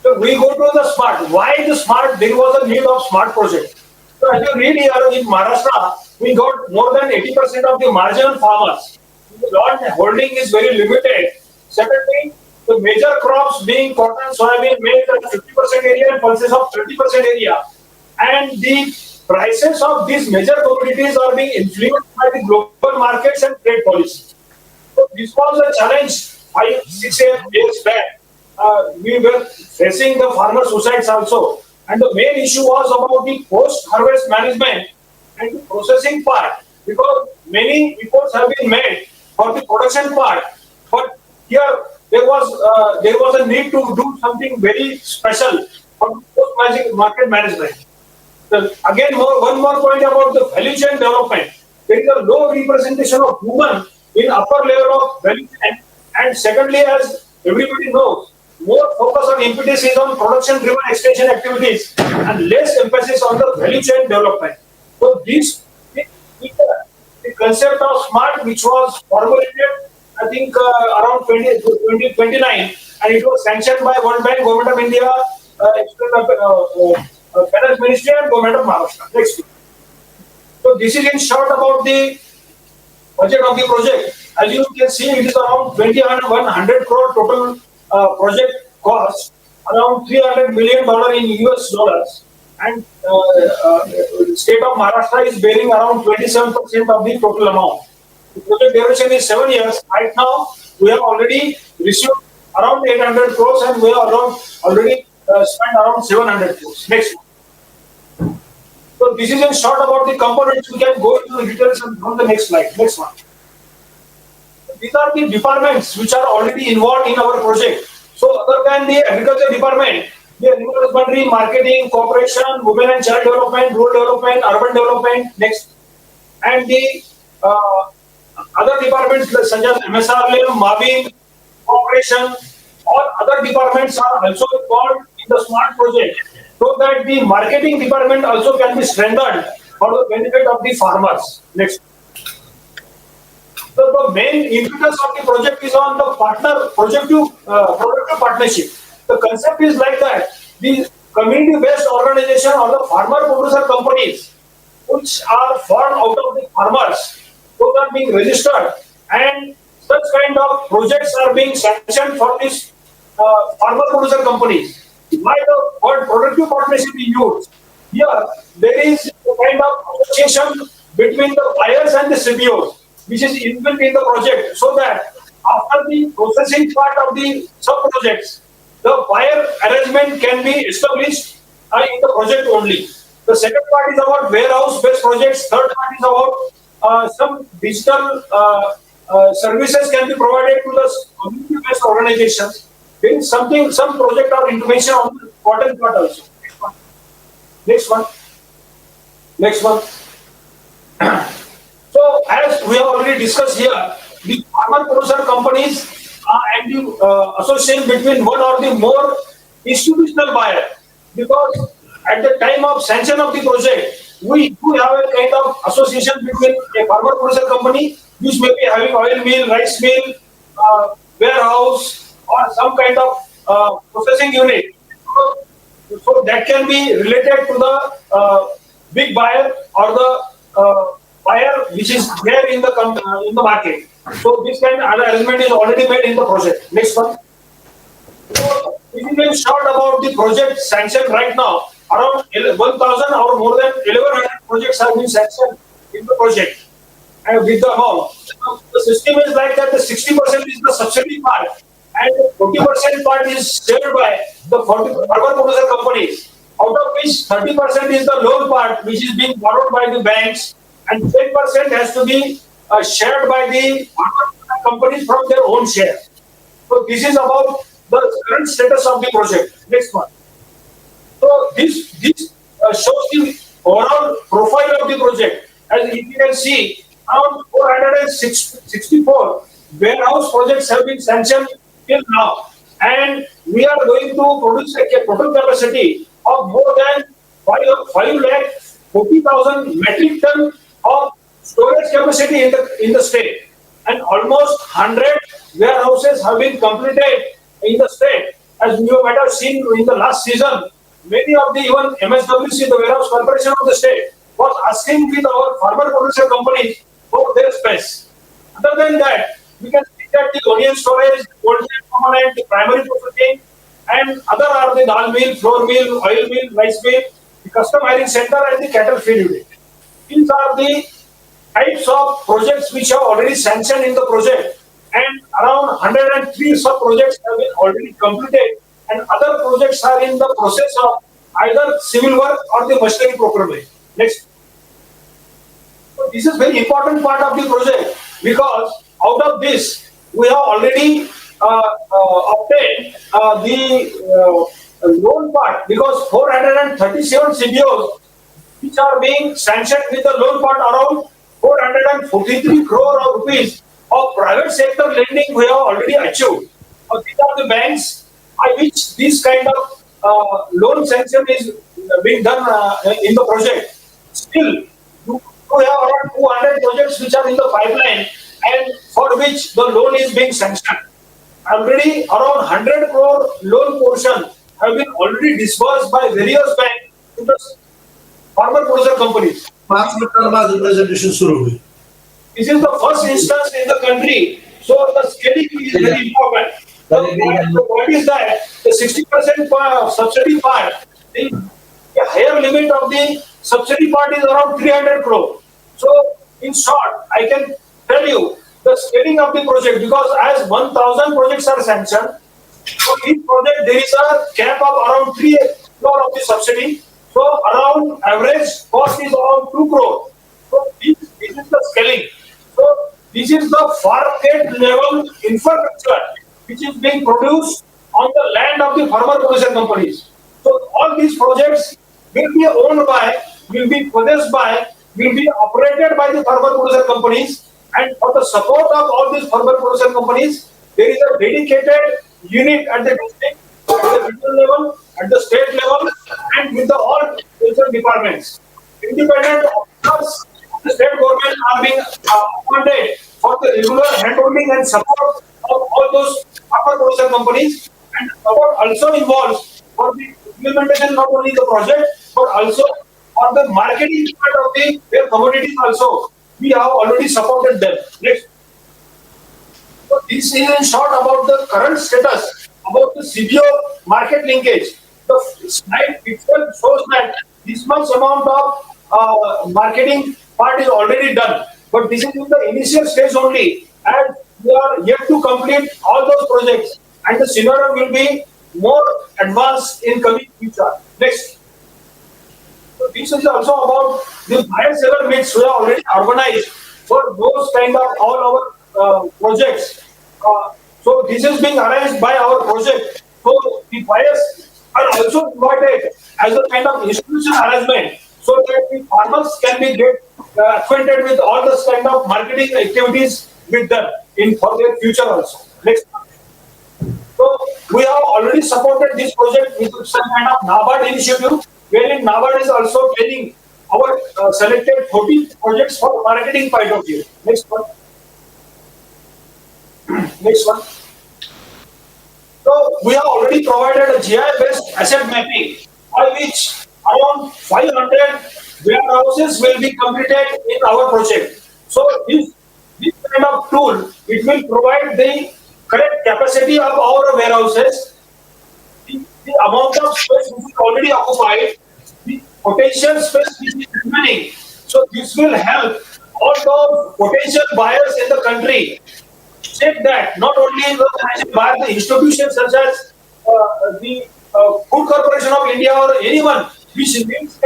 So we go to the Smart. Why the Smart? There was a need of Smart project. So as you read here in Maharashtra, we got more than 80% of the marginal farmers. The land holding is very limited. Secondly, The major crops being cotton, soybean, maize at 50% area and pulses of 30% area. And the prices of these major commodities are being influenced by the global markets and trade policy. So this was a challenge 5, 6 years back. We were facing the farmer suicides also. And the main issue was about the post-harvest management and the processing part, because many reports have been made for the production part, but here there was a need to do something very special for post-market management. Again, one more point about the value chain development. There is a low representation of women in upper level of value chain, and secondly, as everybody knows, more focus on impetus is on production-driven extension activities and less emphasis on the value chain development. So the concept of SMART, which was formulated, I think around 2029, and it was sanctioned by World Bank, Government of India, Finance Ministry, and Government of Maharashtra. Next. So this is in short about the budget of the project. As you can see, it is around 2,100 crore total project cost, around $300 million in US dollars, and state of Maharashtra is bearing around 27% of the total amount. The project duration is 7 years. Right now, we have already received around 800 crores and we have already spent around 700 crores. Next one. So this is in short about the components. We can go into the details on the next slide. Next one. These are the departments which are already involved in our project. So other than the agriculture department, the animal husbandry, marketing, cooperation, women and child development, rural development, urban development, next. And the other departments such as MSRLM, Mavin, cooperation, all other departments are also involved in the SMART project, so that the marketing department also can be strengthened for the benefit of the farmers. Next. So the main impetus of the project is on the productive partnership. The concept is like that: the community-based organization or the farmer-producer companies, which are formed out of the farmers, those are being registered, and such kind of projects are being sanctioned for these farmer-producer companies. Why the word productive partnership is used? Here, there is a kind of association between the buyers and the CBOs, which is inbuilt in the project, so that after the processing part of the sub-projects, the buyer arrangement can be established in the project only. The second part is about warehouse-based projects. Third part is about some digital services can be provided to the community-based organizations. There is some project or information on the important part also. Next one. Next one. So, as we have already discussed here, the farmer producer companies and the association between one or the more institutional buyer, because at the time of sanction of the project, we do have a kind of association between a farmer producer company, which may be having oil mill, rice mill, warehouse, or some kind of processing unit. So that can be related to the big buyer or the buyer which is there in the market. So this kind of arrangement is already made in the project. Next one. So if you can short about the project sanctioned right now, around 1,000 or more than 1,100 projects have been sanctioned in the project. And with the amount, the system is like that: the 60% is the subsidy part, and 40% part is shared by the farmer producer companies, out of which 30% is the loan part, which is being borrowed by the banks, and 10% has to be shared by the farmer companies from their own share. So this is about the current status of the project. Next one. So this shows the overall profile of the project. As you can see, around 464 warehouse projects have been sanctioned till now, and we are going to produce a total capacity of more than 5,40,000 metric ton of storage capacity in the state, and almost 100 warehouses have been completed in the state. As you might have seen in the last season, many of the even MSWC, the warehouse corporation of the state, was asking with our farmer producer companies for their space. Other than that, we can see That the onion storage, cold chain component, the primary processing, and other are the dal mill, flour mill, oil mill, rice mill, the custom hiring center, and the cattle feed unit. These are the types of projects which are already sanctioned in the project, and around 103 sub projects have been already completed, and other projects are in the process of either civil work or the machinery procurement. Next. So this is very important part of the project, because out of this we have already obtained the loan part, because 437 CBOs which are being sanctioned with the loan part around 443 crore of rupees of private sector lending we have already achieved. These are the banks by which this kind of loan sanction is being done in the project. Still, we have around 200 projects which are in the pipeline and for which the loan is being sanctioned. Already around 100 crore loan portion have been already disbursed by various banks to the farmer producer companies. 5 मिनिटांना माझं presentation सुरू होईल. This is the first instance in the country, so the scaling is very important. So what is that? The 60% subsidy part, the higher limit of the subsidy part is around 300 crore. So, in short, I can tell you the scaling of the project, because as 1,000 projects are sanctioned, for each project there is a cap of around 3 crore of the subsidy. So, around average cost is around 2 crore. So, this is the scaling. So, this is the far-gate level infrastructure which is being produced on the land of the farmer producer companies. So, all these projects will be owned by, will be possessed by, will be operated by the farmer producer companies, and for the support of all these farmer producer companies, there is a dedicated unit at the district, at the regional level, at the state level, and with the all different departments. Independent officers of the state government are being appointed for the regular handholding and support of all those farmer producer companies, and support also involves for the implementation not only the project but also on the marketing part of their commodities also. We have already supported them. Next. So this is in short about the current status about the CBO market linkage. The slide itself shows that this much amount of marketing part is already done, but this is in the initial stage only, and we are yet to complete all those projects, and the scenario will be more advanced in coming future. Next. So this is also about the buyer-seller mix we have already organized for those kind of all our projects. So this is being arranged by our project. So the buyers are also invited as a kind of institutional arrangement, so that the farmers can be get acquainted with all this kind of marketing activities with them in for their future also. Next. So we have already supported this project with some kind of NABARD initiative, wherein NABARD is also training our selected 40 projects for marketing point of view. Next one. Next one. So we have already provided a GI-based asset mapping, by which around 500 warehouses will be completed in our project. So this kind of tool, it will provide the correct capacity of our warehouses, the amount of space which is already occupied, the potential space which is remaining. So this will help all those potential buyers in the country check that not only the potential buyers, the institutions such as the Food Corporation of India or anyone which needs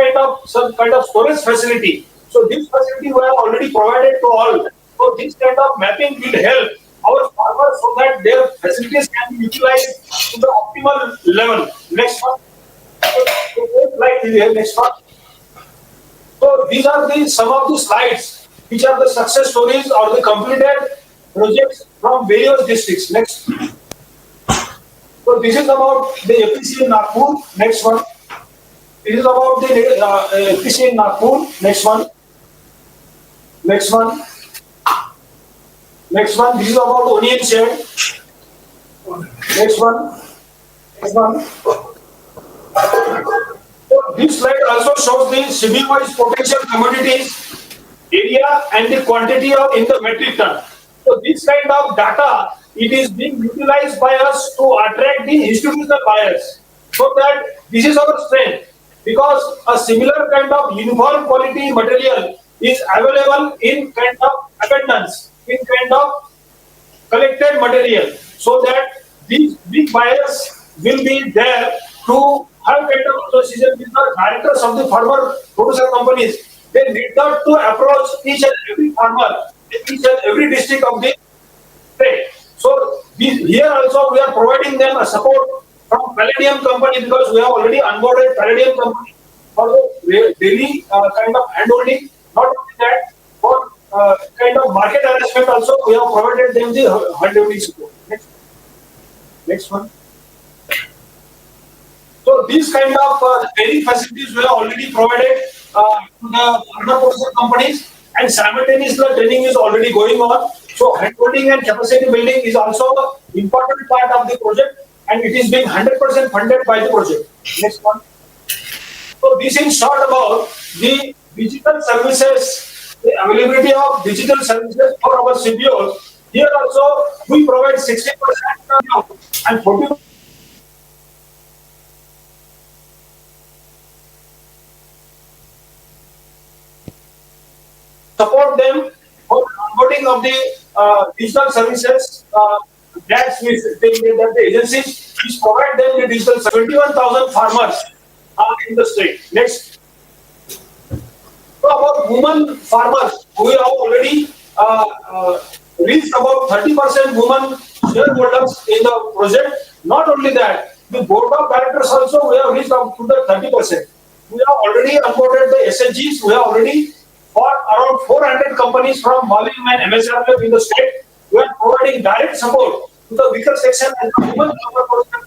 some kind of storage facility. So this facility we have already provided to all. So this kind of mapping will help our farmers so that their facilities can be utilized to the optimal level. Next one. Next one. So these are some of the slides which are the success stories or the completed projects from various districts. Next. So this is about the APC in Nagpur. Next one. This is about the APC in Nagpur. Next one. Next one. Next one. This is about onion shed. Next one. Next one. So this slide also shows the civil-wise potential commodities, area, and the quantity of in the metric ton. So this kind of data, it is being utilized by us to attract the institutional buyers. So that this is our strength, because a similar kind of uniform quality material is available in kind of abundance, in kind of collected material, so that these big buyers will be there to have kind of association with the directors of the farmer producer companies. They need not to approach each and every farmer in each and every district of the state. So here also we are providing them a support from Palladium company, because we have already onboarded Palladium company for the daily kind of handholding. Not only that, for kind of market arrangement also, we have provided them the handholding support. Next one. So these kind of training facilities we have already provided to the farmer producer companies, and simultaneously the training is already going on. So handholding and capacity building is also an important part of the project, and it is being 100% funded by the project. Next one. So this in short about the digital services, the availability of digital services for our CBOs. Here also we provide 60% and 40% support them for onboarding of the digital services. That the agencies which provide them the digital 71,000 farmers in the state. Next. So about women farmers, we have already reached about 30% women shareholders in the project. Not only that, the board of directors also we have reached up to the 30%. We have already onboarded the SHGs. We have already for around 400 companies from volume and MSRF in the state. We are providing direct support to the weaker section and the women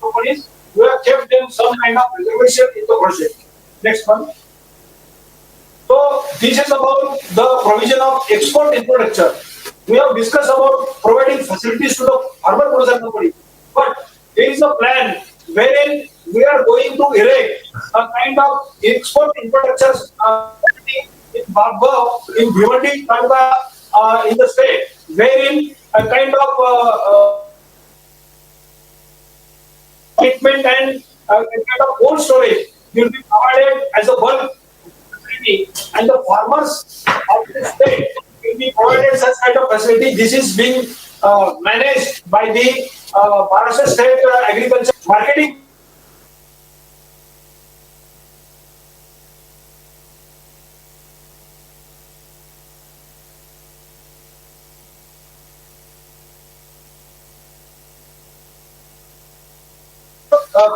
companies. We have kept them some kind of reservation in the project. Next one. So this is about the provision of export infrastructure. We have discussed about providing facilities to the farmer producer company, but there is a plan wherein we are going to erect a kind of export infrastructure in Babba, in Bhiwandi, in the state, wherein a kind of equipment and a kind of cold storage will be provided as a bulk facility, and the farmers of the state will be provided such kind of facility. This is being managed by the Maharashtra State Agriculture Marketing.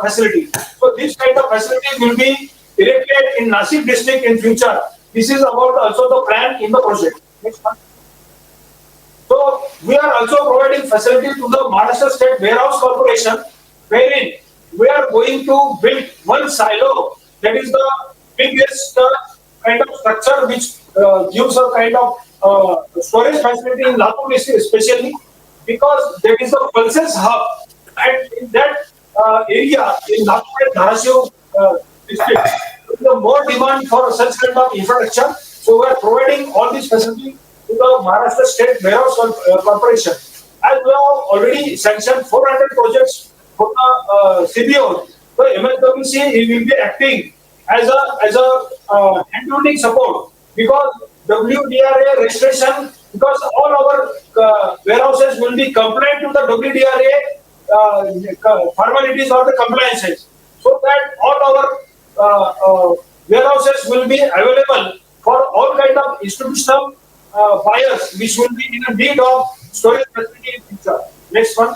Facility. So this kind of facility will be erected in Nasik district in future. This is about also the plan in the project. Next one. So we are also providing facility to the Maharashtra State Warehouse Corporation, wherein we are going to build one silo. That is the biggest kind of structure which gives a kind of storage facility in Latur district, especially because there is a pulses hub, and in that area in Nagpur and Dharasu district, there is more demand for such kind of infrastructure. So we are providing all these facilities to the Maharashtra State Warehouse Corporation. As we have already sanctioned 400 projects for the CBO, so MSWC will be acting as a hand-holding support, because WDRA registration, because all our warehouses will be compliant to the WDRA formalities or the compliances, so that all our warehouses will be available for all kind of institutional buyers which will be in a need of storage facility in future. Next one.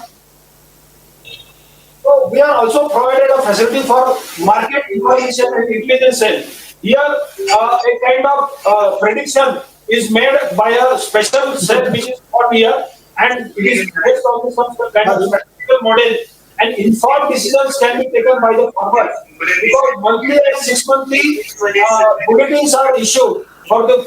So we are also provided a facility for market information and intelligence cell. Here a kind of prediction is made by a special cell which is not here, and it is based on some kind of statistical model, and informed decisions can be taken by the farmer, because monthly and 6 monthly bulletins are issued for the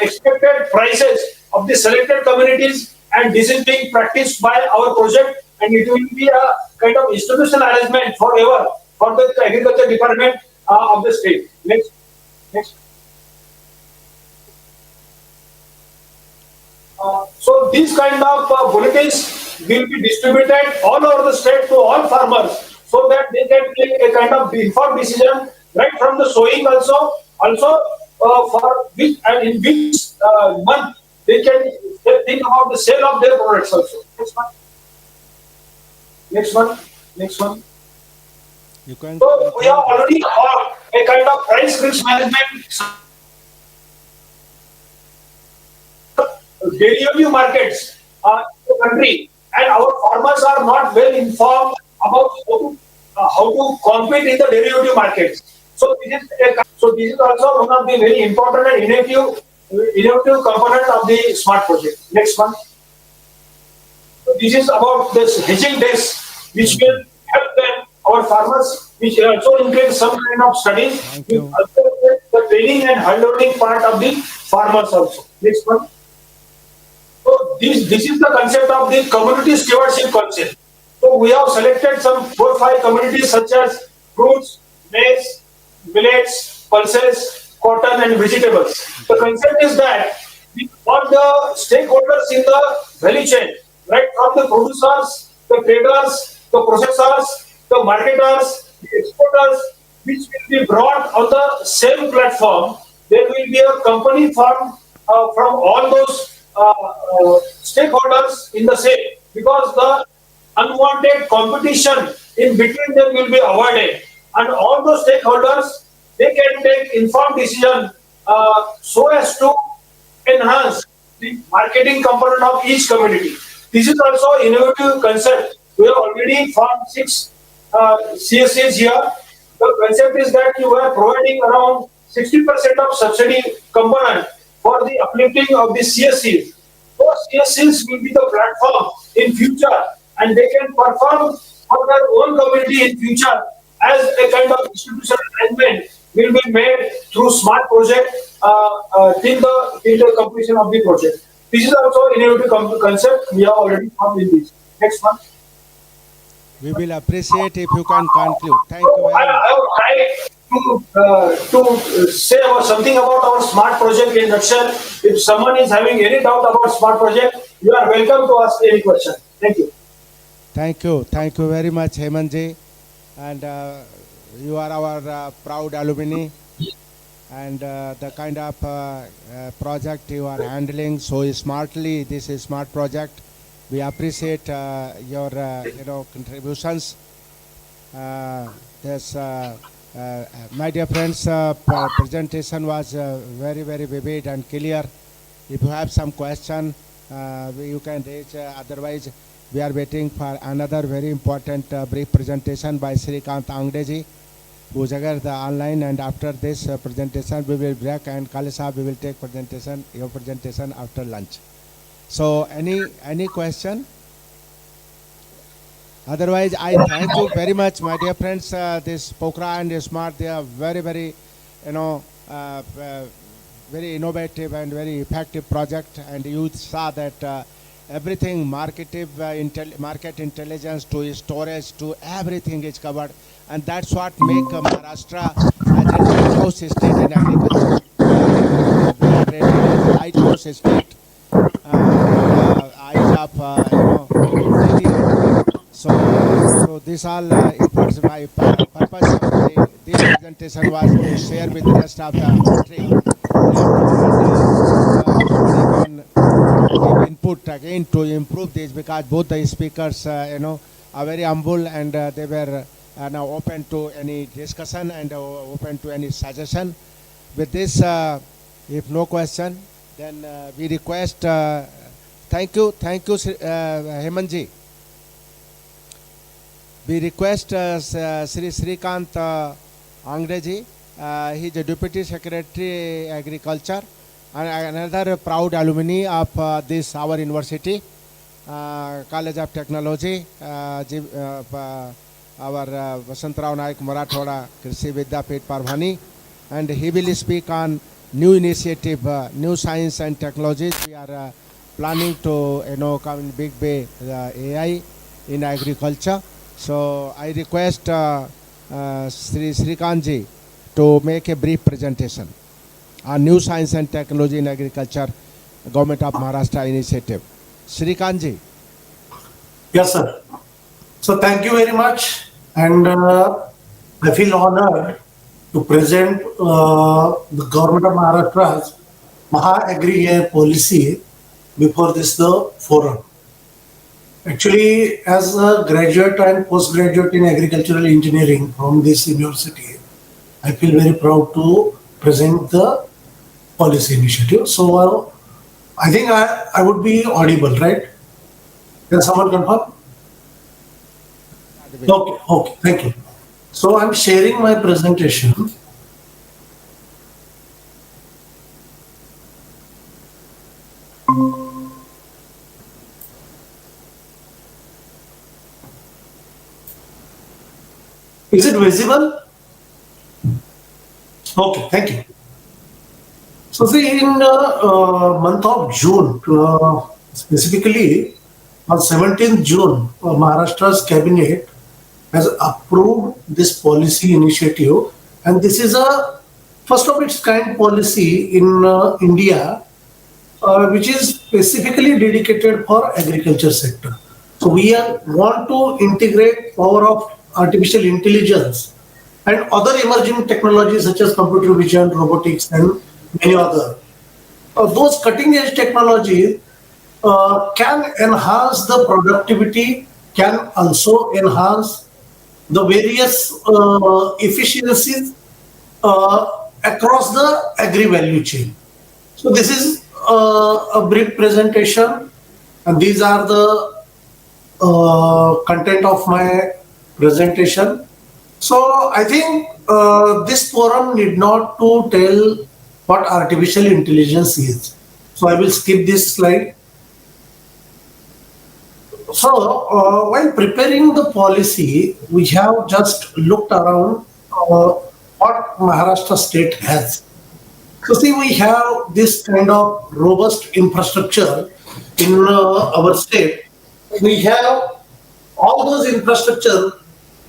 expected prices of the selected communities, and this is being practiced by our project, and it will be a kind of institutional arrangement forever for the agriculture department of the state. Next. So these kind of bulletins will be distributed all over the state to all farmers so that they can take a kind of informed decision right from the sowing also for which and in which month they can think about the sale of their products also. Next one, next one. You can. So we have already got a kind of price risk management derivative markets in the country, and our farmers are not well informed about how to compete in the derivative markets. So this is also one of the very important and innovative component of the smart project. Next one. So this is about this hedging desk, which will help them, our farmers, which also includes some kind of studies, which also includes the training and hand holding part of the farmers also. Next one. So this is the concept of the community stewardship concept. So we have selected some 4-5 communities such as fruits, maize, millets, pulses, cotton and vegetables. The concept is that we want the stakeholders in the value chain, right from the producers, the traders, the processors, the marketers, the exporters, which will be brought on the same platform. There will be a company formed from all those stakeholders in the same, because the unwanted competition in between them will be avoided, and all those stakeholders, they can take informed decision so as to enhance the marketing component of each community. This is also innovative concept. We have already formed 6 CSCs here. The concept is that you are providing around 60% of subsidy component for the uplifting of the CSCs. Those CSCs will be the platform in future, and they can perform for their own community in future as a kind of institutional arrangement will be made through smart project till the completion of the project. This is also innovative concept we have already formed in this. Next one. We will appreciate if you can conclude. Thank you very much. I will try to say something about our smart project in nutshell. If someone is having any doubt about smart project, you are welcome to ask any question. Thank you. Thank you. Thank you very much, Hemanji. And you are our proud alumni. And the kind of project you are handling so smartly, this is smart project. We appreciate your contributions. My dear friends, presentation was very vivid and clear. If you have some question, you can raise. Otherwise, we are waiting for another very important brief presentation by Srikant Angdeji, who is online. And after this presentation, we will break, and Kalisa, we will take your presentation after lunch. So any question? Otherwise, I thank you very much, my dear friends. This Pokhara and Smart, they are very very innovative and very effective project. And you saw that everything market intelligence to storage to everything is covered, and that's what make Maharashtra as a lighthouse state in agriculture. We are rated as a lighthouse state. Eyes of so this all imports. My purpose of this presentation was to share with the rest of the country and give input again to improve this, because both the speakers are very humble, and they were now open to any discussion and open to any suggestion. With this, if no question, then we request. Thank you, Hemanji. We request Sri Srikant Angdeji. He is a Deputy Secretary Agriculture and another proud alumni of this our university, College of Technology, our Vasantrao Naik Marathwada Krishi Vidyapith Parbhani, and he will speak on new initiative, new science and technologies. We are planning to come in big way AI in agriculture. So I request Sri Srikantji to make a brief presentation on new science and technology in agriculture Government of Maharashtra initiative. Srikanji. Yes, sir. So thank you very much, and I feel honored to present the government of Maharashtra's Maha-Agri policy before this the forum. Actually, as a graduate and postgraduate in agricultural engineering from this university, I feel very proud to present the policy initiative. So I think I would be audible, right? Can someone confirm? Okay, thank you. So I'm sharing my presentation. Is it visible? Okay, thank you. So see, in month of June, specifically on 17th June, Maharashtra's cabinet has approved this policy initiative, and this is a first of its kind policy in India, which is specifically dedicated for agriculture sector. So we want to integrate power of artificial intelligence and other emerging technologies such as computer vision, robotics, and many other. Those cutting edge technologies can enhance the productivity, can also enhance the various efficiencies across the agri value chain. So this is a brief presentation, and these are the content of my presentation. So I think this forum need not to tell what artificial intelligence is. So I will skip this slide. So while preparing the policy, we have just looked around what Maharashtra state has. So see, we have this kind of robust infrastructure in our state. We have all those infrastructure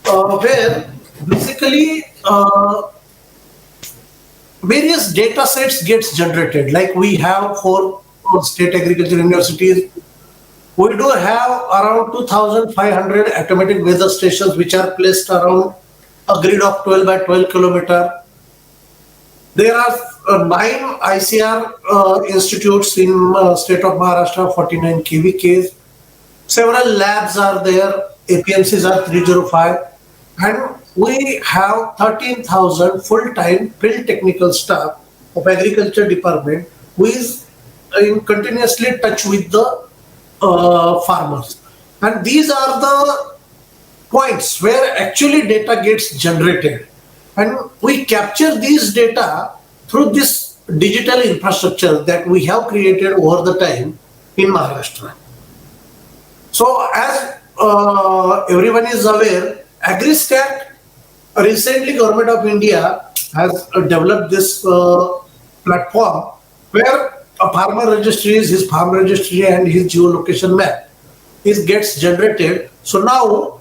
where basically various data sets gets generated. Like we have 4 state agriculture universities. We do have around 2,500 automatic weather stations which are placed around a grid of 12 by 12 kilometer. There are 9 ICR institutes in state of Maharashtra, 49 KVKs. Several labs are there, APMCs are 305, and we have 13,000 full-time field technical staff of agriculture department who is in continuously touch with the farmers. And these are the points where actually data gets generated. And we capture these data through this digital infrastructure that we have created over the time in Maharashtra. So as everyone is aware, AgriStack, recently Government of India has developed this platform where a farmer registries, his farm registry and his geolocation map gets generated. So now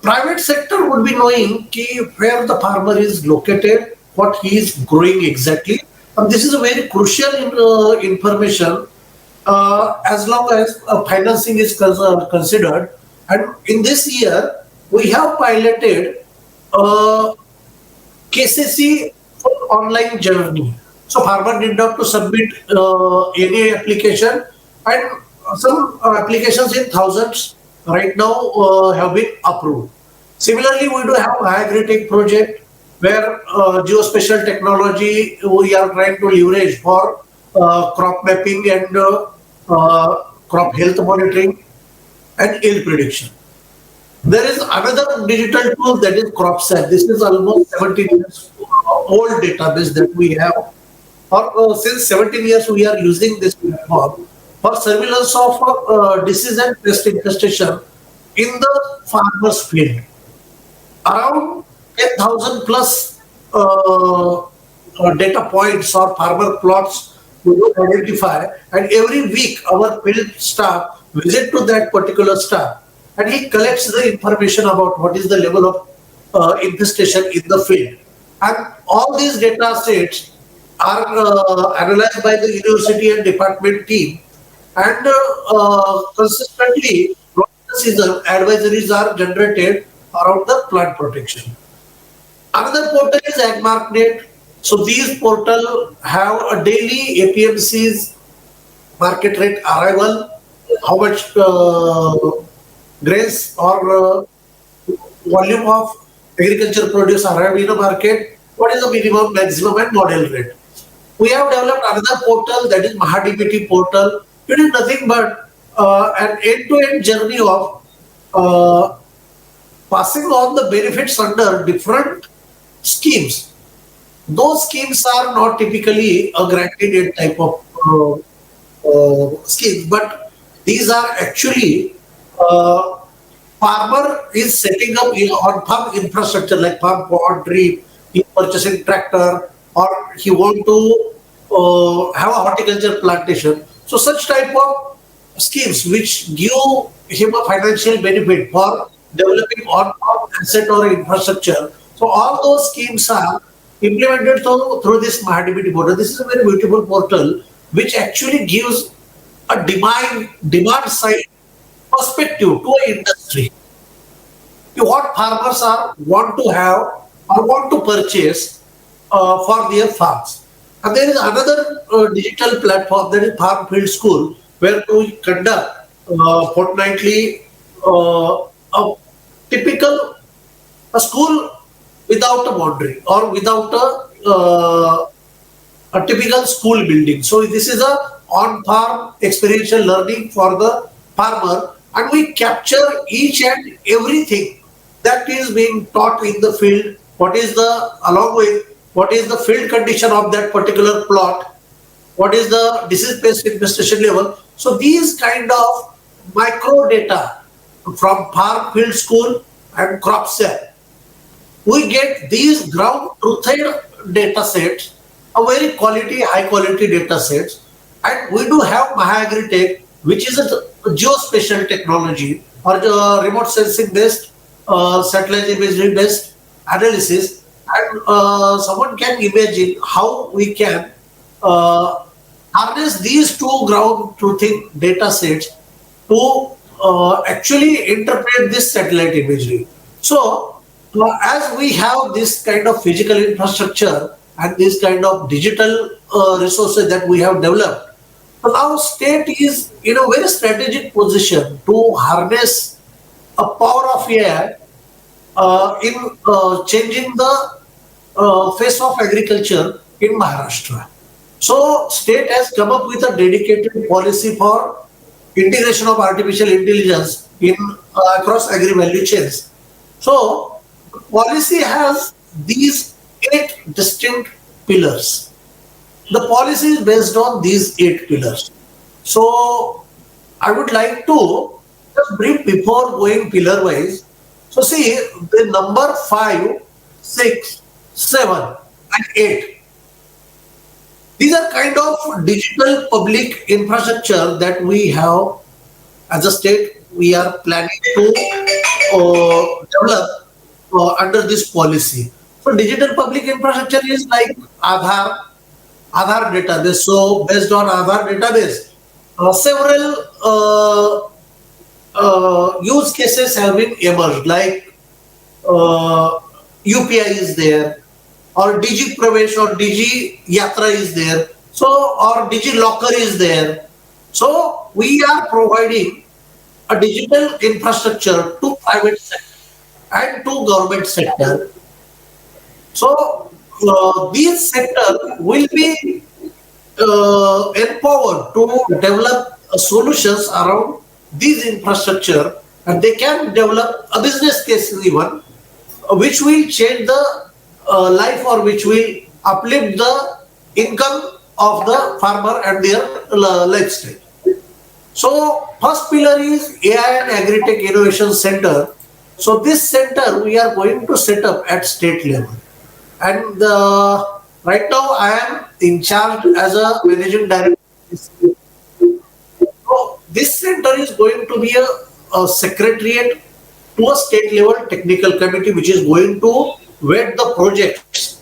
private sector would be knowing where the farmer is located, what he is growing exactly. And this is a very crucial information as long as financing is considered. And in this year, we have piloted KCC for online journey. So farmer need not to submit any application, and some applications in thousands right now have been approved. Similarly, we do have Agri-Tech project where geospatial technology we are trying to leverage for crop mapping and crop health monitoring and yield prediction. There is another digital tool that is CropSat. This is almost 17 years old database that we have. Since 17 years we are using this platform for surveillance of disease and pest infestation in the farmers field. Around 10,000 plus data points or farmer plots we will identify, and every week our field staff visit to that particular staff and he collects the information about what is the level of infestation in the field. And all these data sets are analyzed by the university and department team, and consistently throughout the season advisories are generated around the plant protection. Another portal is AgMarkNet. So these portal have a daily APMC's market rate arrival, how much grains or volume of agriculture produce arrived in the market, what is the minimum, maximum and model rate. We have developed another portal, that is MahaDBT portal. It is nothing but an end-to-end journey of passing on the benefits under different schemes. Those schemes are not typically a granted type of schemes, but these are actually uh, farmer is setting up on farm infrastructure like farm pond, drip, he purchasing tractor, or he want to have a horticulture plantation. So such type of schemes which give him a financial benefit for developing on asset or infrastructure. So all those schemes are implemented through this MahaDBT portal. This is a very beautiful portal which actually gives a demand side perspective to an industry. What farmers are want to have or want to purchase for their farms. And there is another digital platform, that is Farm Field School, where we conduct fortnightly a typical a school without a boundary or without a typical school building. So this is a on-farm experiential learning for the farmer, and we capture each and everything that is being taught in the field. What is the along with what is the field condition of that particular plot? What is the disease pest infestation level? So these kind of micro data from Farm Field School and CropSet, we get these ground truthed data sets, a very high quality data sets, and we do have MahaAgriTech, which is a geospatial technology or remote sensing based, satellite imagery based analysis, and someone can imagine how we can harness these two ground truthing data sets to actually interpret this satellite imagery. So, as we have this kind of physical infrastructure and this kind of digital resources that we have developed, so now state is in a very strategic position to harness a power of AI in changing the face of agriculture in Maharashtra. So state has come up with a dedicated policy for integration of artificial intelligence in across agri value chains. So policy has these 8 distinct pillars. The policy is based on these 8 pillars. So I would like to just brief before going pillar wise. So see the number 5, 6, 7 and 8. These are kind of digital public infrastructure that we have as a state. We are planning to develop under this policy. So digital public infrastructure is like Aadhaar database. So based on Aadhaar database, several use cases have been emerged, like UPI is there, or Digi Pravesh or Digi Yatra is there, so or Digi Locker is there. So we are providing a digital infrastructure to private sector and to government sector. So these sector will be empowered to develop solutions around these infrastructure, and they can develop a business case even which will change the life or which will uplift the income of the farmer and their lifestyle. So first pillar is AI and Agri-Tech Innovation Center. So this center we are going to set up at state level, and right now I am in charge as a managing director. So this center is going to be a secretariat to a state level technical committee which is going to vet the projects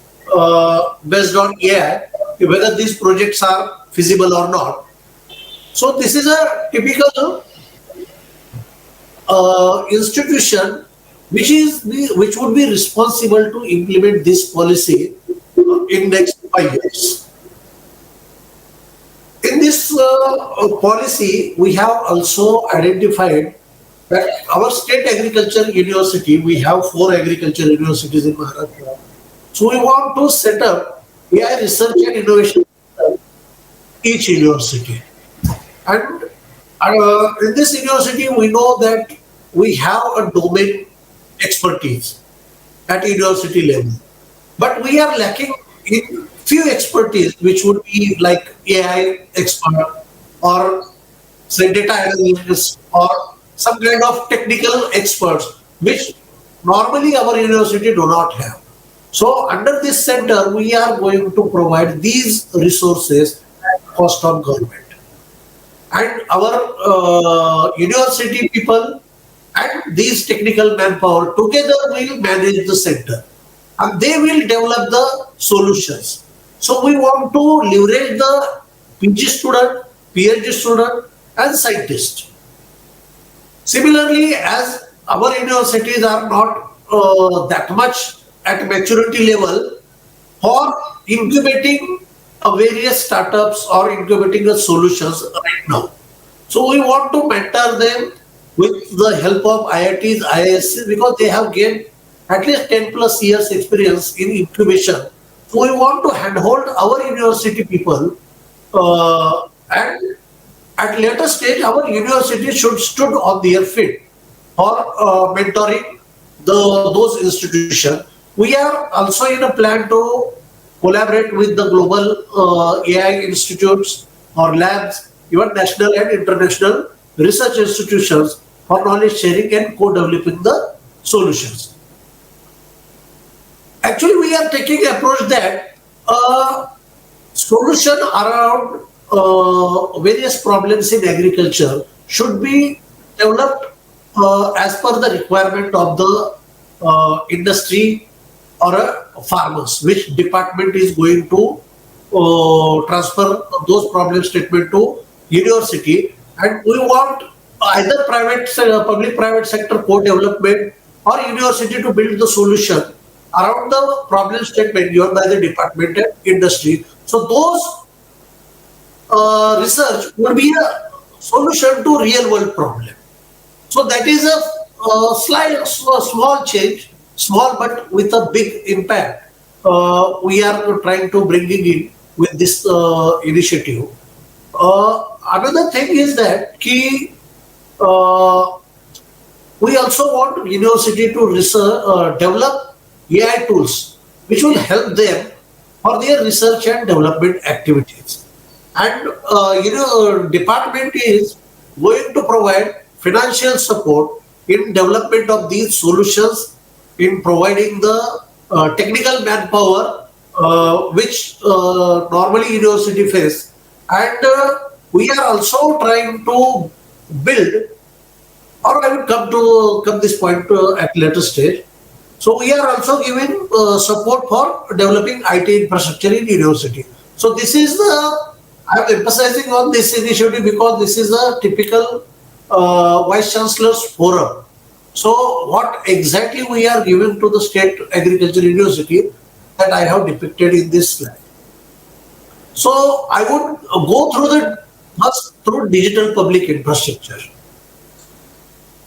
based on AI whether these projects are feasible or not. So this is a typical institution which would be responsible to implement this policy in next 5 years. In this policy, we have also identified that our state agriculture university, we have 4 agriculture universities in Maharashtra. So we want to set up AI research and innovation in each university. And in this university, we know that we have a domain expertise at university level, but we are lacking in few expertise, which would be like AI expert or say data analyst or some kind of technical experts, which normally our university do not have. So under this center, we are going to provide these resources at cost of government. And our university people and these technical manpower together will manage the center and they will develop the solutions. So we want to leverage the PG student, PhD student and scientist. Similarly, as our universities are not that much at maturity level for incubating various startups or incubating solutions right now. So we want to mentor them with the help of IITs, IIScs, because they have gained at least 10 plus years experience in incubation. So we want to handhold our university people and at later stage our university should stood on their feet for mentoring those institutions. We are also in a plan to collaborate with the global AI institutes or labs, even national and international research institutions for knowledge sharing and co-developing the solutions. Actually, we are taking approach that solution around various problems in agriculture should be developed as per the requirement of the industry or farmers, which department is going to transfer those problem statement to university, and we want either public-private sector co-development or university to build the solution around the problem statement given by the department and industry. So those research will be a solution to real world problem. So that is a small change, small but with a big impact. We are trying to bring it in with this initiative. Another thing is that we also want university to develop AI tools which will help them for their research and development activities. And department is going to provide financial support in development of these solutions, in providing the technical manpower which normally university face, and we are also trying to build, or I will come this point at later stage. So we are also giving support for developing IT infrastructure in university. So this is I am emphasizing on this initiative because this is a typical Vice Chancellor's forum. So what exactly we are giving to the State Agriculture University, that I have depicted in this slide. So I would go through digital public infrastructure.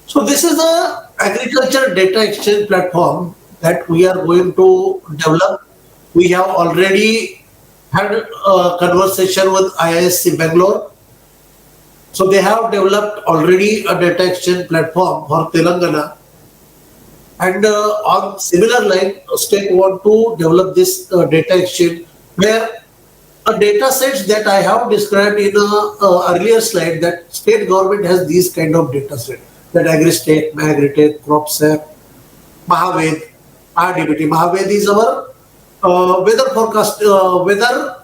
So this is a agriculture data exchange platform that we are going to develop. We have already had a conversation with IISc Bangalore. So they have developed already a data exchange platform for Telangana. And on similar line, state want to develop this data exchange where a data sets that I have described in a earlier slide, that state government has these kind of data sets, that AgriState, MyAgriTech, CropSap, Mahaved, RDBT. Mahaved is our weather forecast, weather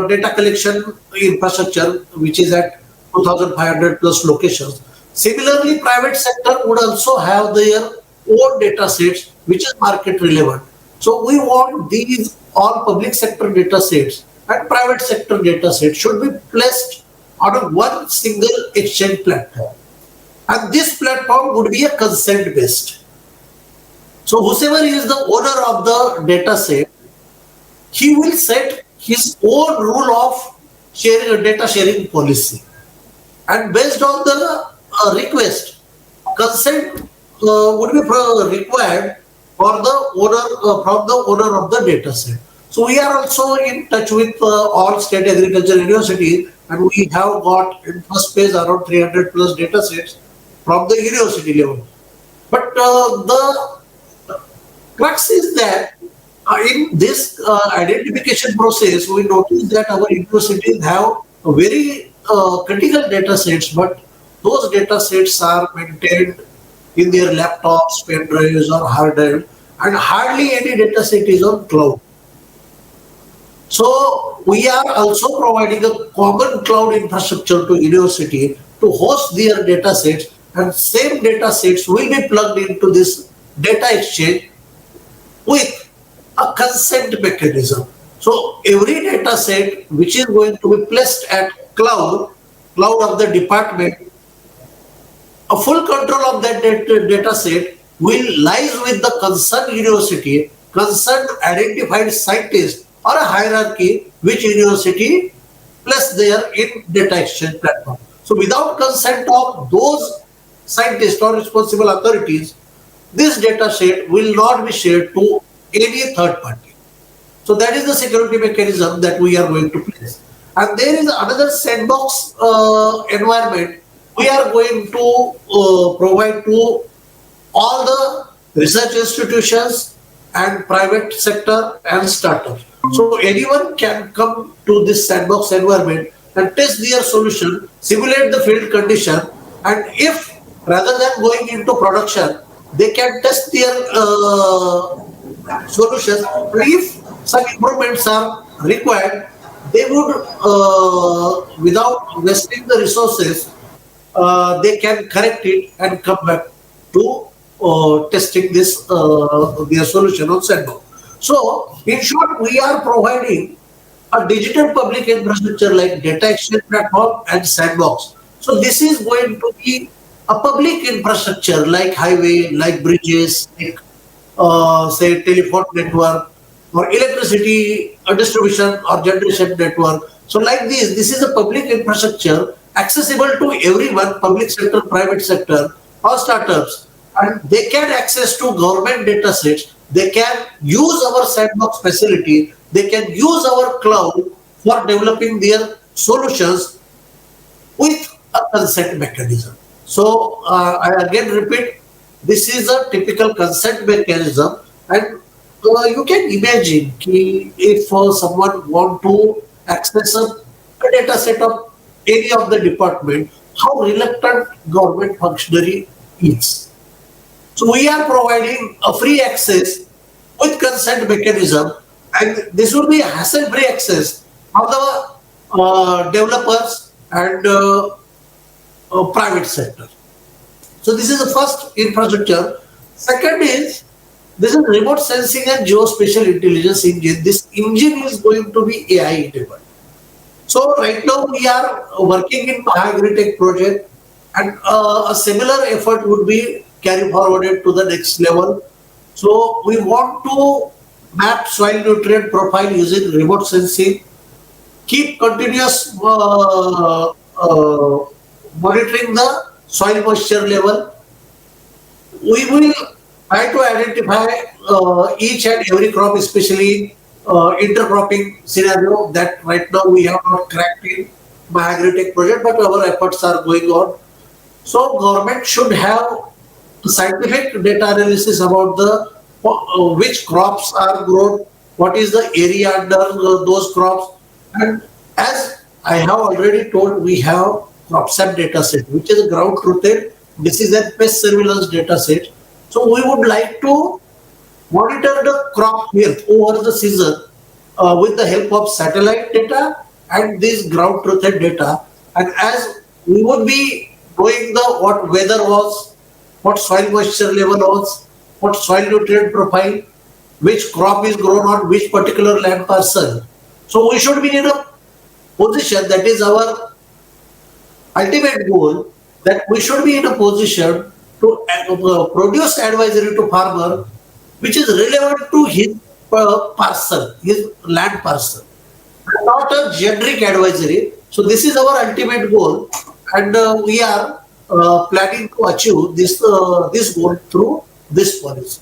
data collection infrastructure, which is at 2,500 plus locations. Similarly, private sector would also have their own data sets, which is market relevant. So we want these all public sector data sets and private sector data sets should be placed on a one single exchange platform. And this platform would be a consent based. So whoever is the owner of the data set, he will set his own rule of sharing data sharing policy. And based on the request, consent would be required for the owner from the owner of the data set. So we are also in touch with all state agriculture universities, and we have got in first phase around 300 plus data sets from the university level. But the crux is that in this identification process, we notice that our universities have a very critical data sets, but those data sets are maintained in their laptops, pen drives, or hard drive, and hardly any data set is on cloud. So we are also providing a common cloud infrastructure to university to host their data sets, and same data sets will be plugged into this data exchange with a consent mechanism. So every data set which is going to be placed at cloud of the department, a full control of that data set will lies with the concerned university, concerned identified scientist, or a hierarchy which university place there in data exchange platform. So without consent of those scientists or responsible authorities, this data set will not be shared to any third party. So that is the security mechanism that we are going to place. And there is another sandbox environment we are going to provide to all the research institutions and private sector and startups. So anyone can come to this sandbox environment and test their solution, simulate the field condition, and if rather than going into production, they can test their solutions. If some improvements are required, they would, without wasting the resources, they can correct it and come back to testing this their solution on sandbox. So, in short, we are providing a digital public infrastructure like data exchange platform and sandbox. So, this is going to be a public infrastructure like highway, like bridges, like say telephone network or electricity distribution or generation network. So like this is a public infrastructure accessible to everyone, public sector, private sector or startups, and they can access to government data sets. They can use our sandbox facility. They can use our cloud for developing their solutions with a consent mechanism. So I again repeat, this is a typical consent mechanism, and you can imagine if someone want to access a data set of any of the department, how reluctant government functionary is. So we are providing a free access with consent mechanism, and this will be hassle-free access of the developers and private sector. So this is the first infrastructure. Second is this is remote sensing and geospatial intelligence engine. This engine is going to be AI enabled. So right now we are working in agri-tech project, and a similar effort would be carried forwarded to the next level. So we want to map soil nutrient profile using remote sensing, keep continuous monitoring the soil moisture level. We will try to identify each and every crop, especially intercropping scenario that right now we have not cracked in my agri-tech project, but our efforts are going on. So government should have scientific data analysis about the which crops are grown, what is the area under those crops, and as I have already told, we have CropSat data set, which is a ground truthed. This is a pest surveillance data set. So we would like to monitor the crop health over the season with the help of satellite data and this ground truthed data. And as we would be knowing the what weather was, what soil moisture level was, what soil nutrient profile, which crop is grown on which particular land parcel. So we should be in a position, that is our ultimate goal, that we should be in a position to produce advisory to farmer which is relevant to his parcel, his land parcel, not a generic advisory. So this is our ultimate goal, and we are planning to achieve this goal through this policy.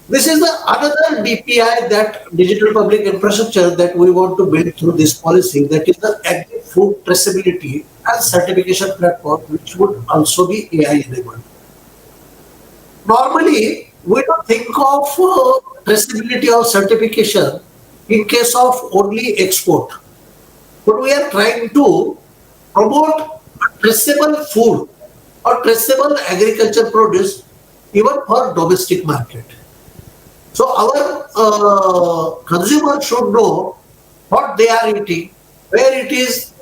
This is the another DPI, that digital public infrastructure, that we want to build through this policy, that is the agri-food traceability and certification platform, which would also be AI enabled. Normally, we don't think of traceability or certification in case of only export, but we are trying to promote traceable food or traceable agriculture produce even for domestic market. So our consumer should know what they are eating, where it is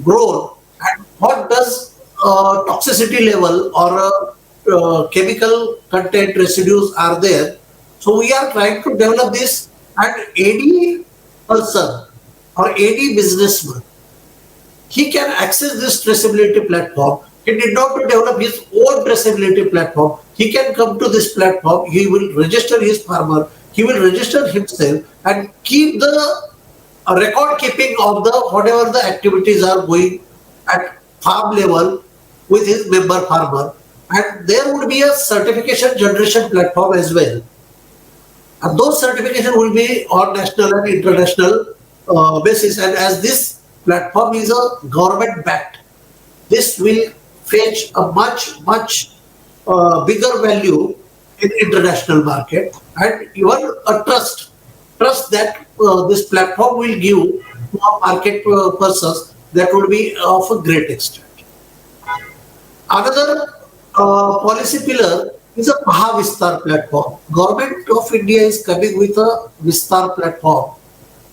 grown, and what does toxicity level or chemical content residues are there. So we are trying to develop this, and any person or any businessman, he can access this traceability platform. He did not to develop his own traceability platform. He can come to this platform. He will register his farmer. He will register himself and keep the record keeping of the whatever the activities are going at farm level with his member farmer. And there would be a certification generation platform as well. And those certifications will be on national and international basis. And as this platform is a government backed, this will fetch a much bigger value in international market, and even a trust that this platform will give to our market persons, that would be of a great extent. Another policy pillar is a Mahavistar platform. Government of India is coming with a Vistar platform,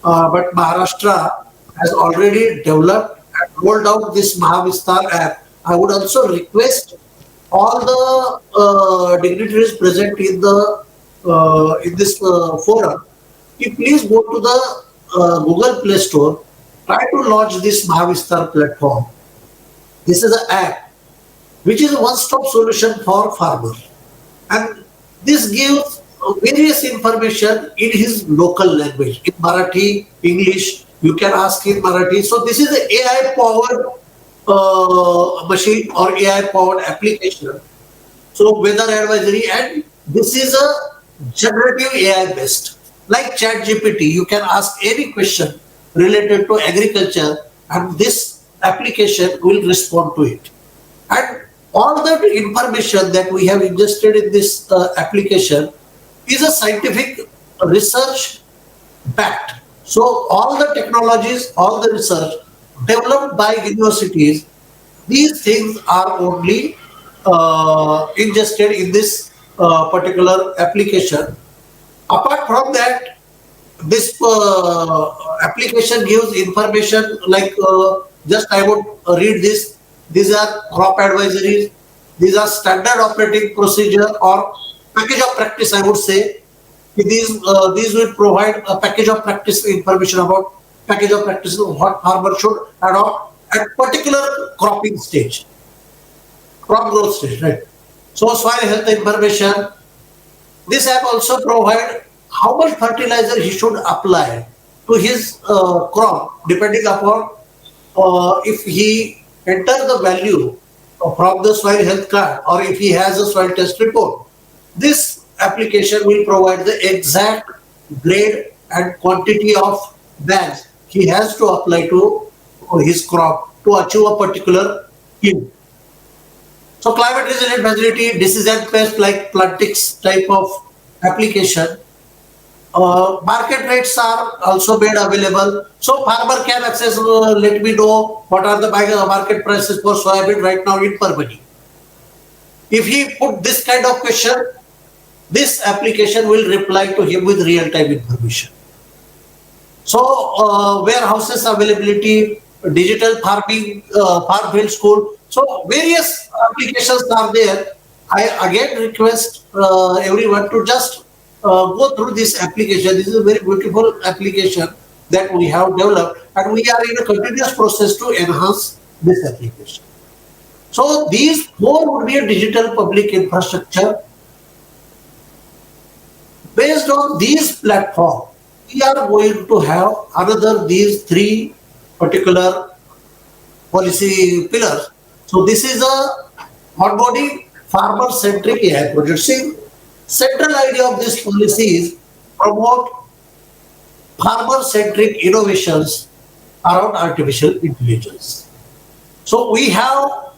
but Maharashtra has already developed and rolled out this Mahavistar app. I would also request all the dignitaries present in the in this forum, please go to the Google Play Store, try to launch this Mahavistar platform. This is an app which is a one-stop solution for farmers, and this gives various information in his local language, in Marathi, English. You can ask in Marathi. So this is an AI-powered machine or AI-powered application. So weather advisory, and this is a generative AI based, like ChatGPT. You can ask any question related to agriculture, and this application will respond to it. And all that information that we have ingested in this application is a scientific research backed. So all the technologies, all the research developed by universities, these things are only ingested in this particular application. Apart from that, this application gives information like just I would read this. These are crop advisories. These are standard operating procedure or package of practice, I would say. These will provide a package of practice information about package of practice of what farmer should adopt at particular cropping stage, crop growth stage, right? So soil health information. This app also provide how much fertilizer he should apply to his crop, depending upon if he enter the value from the soil health card or if he has a soil test report. This application will provide the exact grade and quantity of bags he has to apply to his crop to achieve a particular yield. So climate resilient facility, disease pest like plantix type of application. Market rates are also made available. So farmer can access, let me know what are the market prices for soybean right now in Parbhani. If he put this kind of question, this application will reply to him with real-time information. So warehouses availability, digital farming, farm field school. So various applications are there I again request everyone to just go through this application. This is a very beautiful application that we have developed, and we are in a continuous process to enhance this application. So these four would be a digital public infrastructure. Based on these platforms, we are going to have another these three particular policy pillars. So this is a onboarding farmer-centric AI project. See, central idea of this policy is promote farmer-centric innovations around artificial intelligence. So we have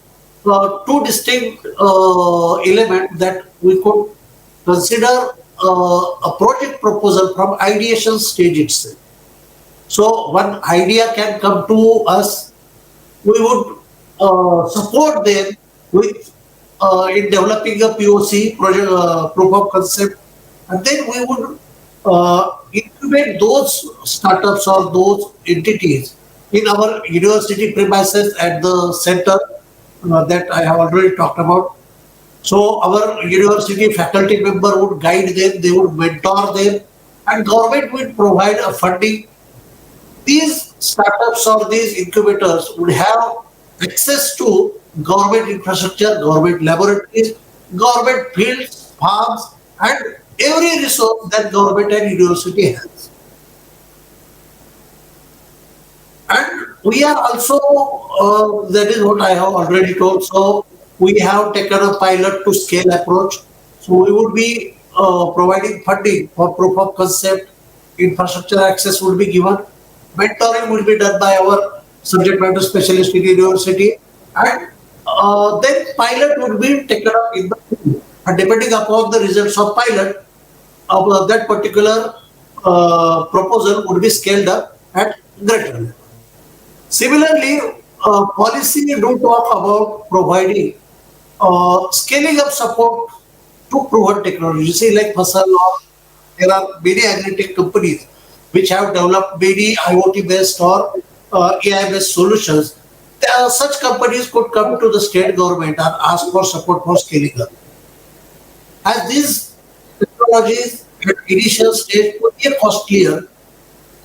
two distinct elements that we could consider a project proposal from ideation stage itself. So one idea can come to us, we would support them with in developing a POC project, proof of concept, and then we would incubate those startups or those entities in our university premises at the center that I have already talked about. So our university faculty member would guide them, they would mentor them, and government would provide a funding. These startups or these incubators would have access to government infrastructure, government laboratories, government fields, farms, and every resource that government and university has. And we are also, that is what I have already told. So we have taken a pilot to scale approach. So we would be providing funding for proof of concept, infrastructure access would be given, mentoring will be done by our subject matter specialist in university, and then pilot would be taken up in the field. And depending upon the results of pilot, that particular proposal would be scaled up at greater level. Similarly, policy do talk about providing scaling up support to proven technology. See, like Fasal, there are many agri-tech companies which have developed many IoT-based or AI-based solutions. Such companies could come to the state government and ask for support for scaling up. As these technologies at initial stage could be costlier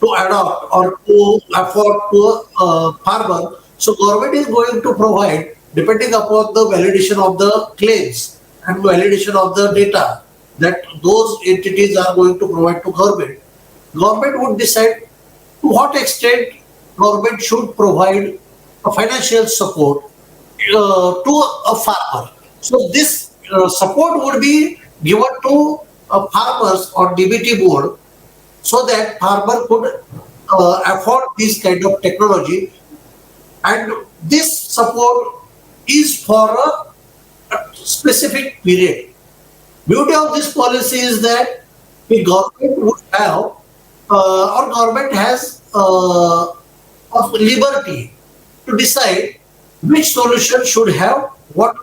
to adopt or to afford to a farmer, so government is going to provide, depending upon the validation of the claims and validation of the data that those entities are going to provide to government. Government would decide to what extent government should provide a financial support to a farmer. So this support would be given to farmers on DBT board so that farmer could afford this kind of technology, and this support is for a specific period. Beauty of this policy is that the government would have or government has of liberty to decide which solution should have what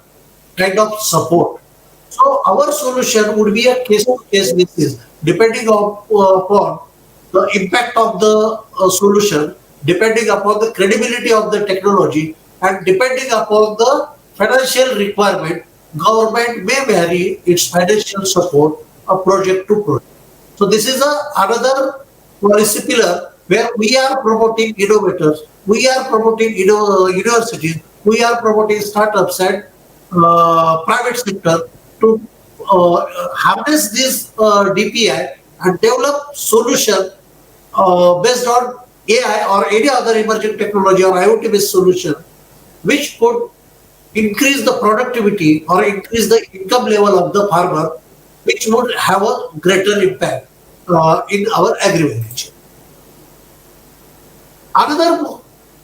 kind of support. So our solution would be a case-to-case basis, depending upon the impact of the solution, depending upon the credibility of the technology, and depending upon the financial requirement. Government may vary its financial support of project to project. So this is another policy pillar where we are promoting innovators, we are promoting universities, we are promoting startups and private sector to harness this DPI and develop solution based on AI or any other emerging technology or IoT based solution, which could increase the productivity or increase the income level of the farmer, which would have a greater impact in our agriculture. Another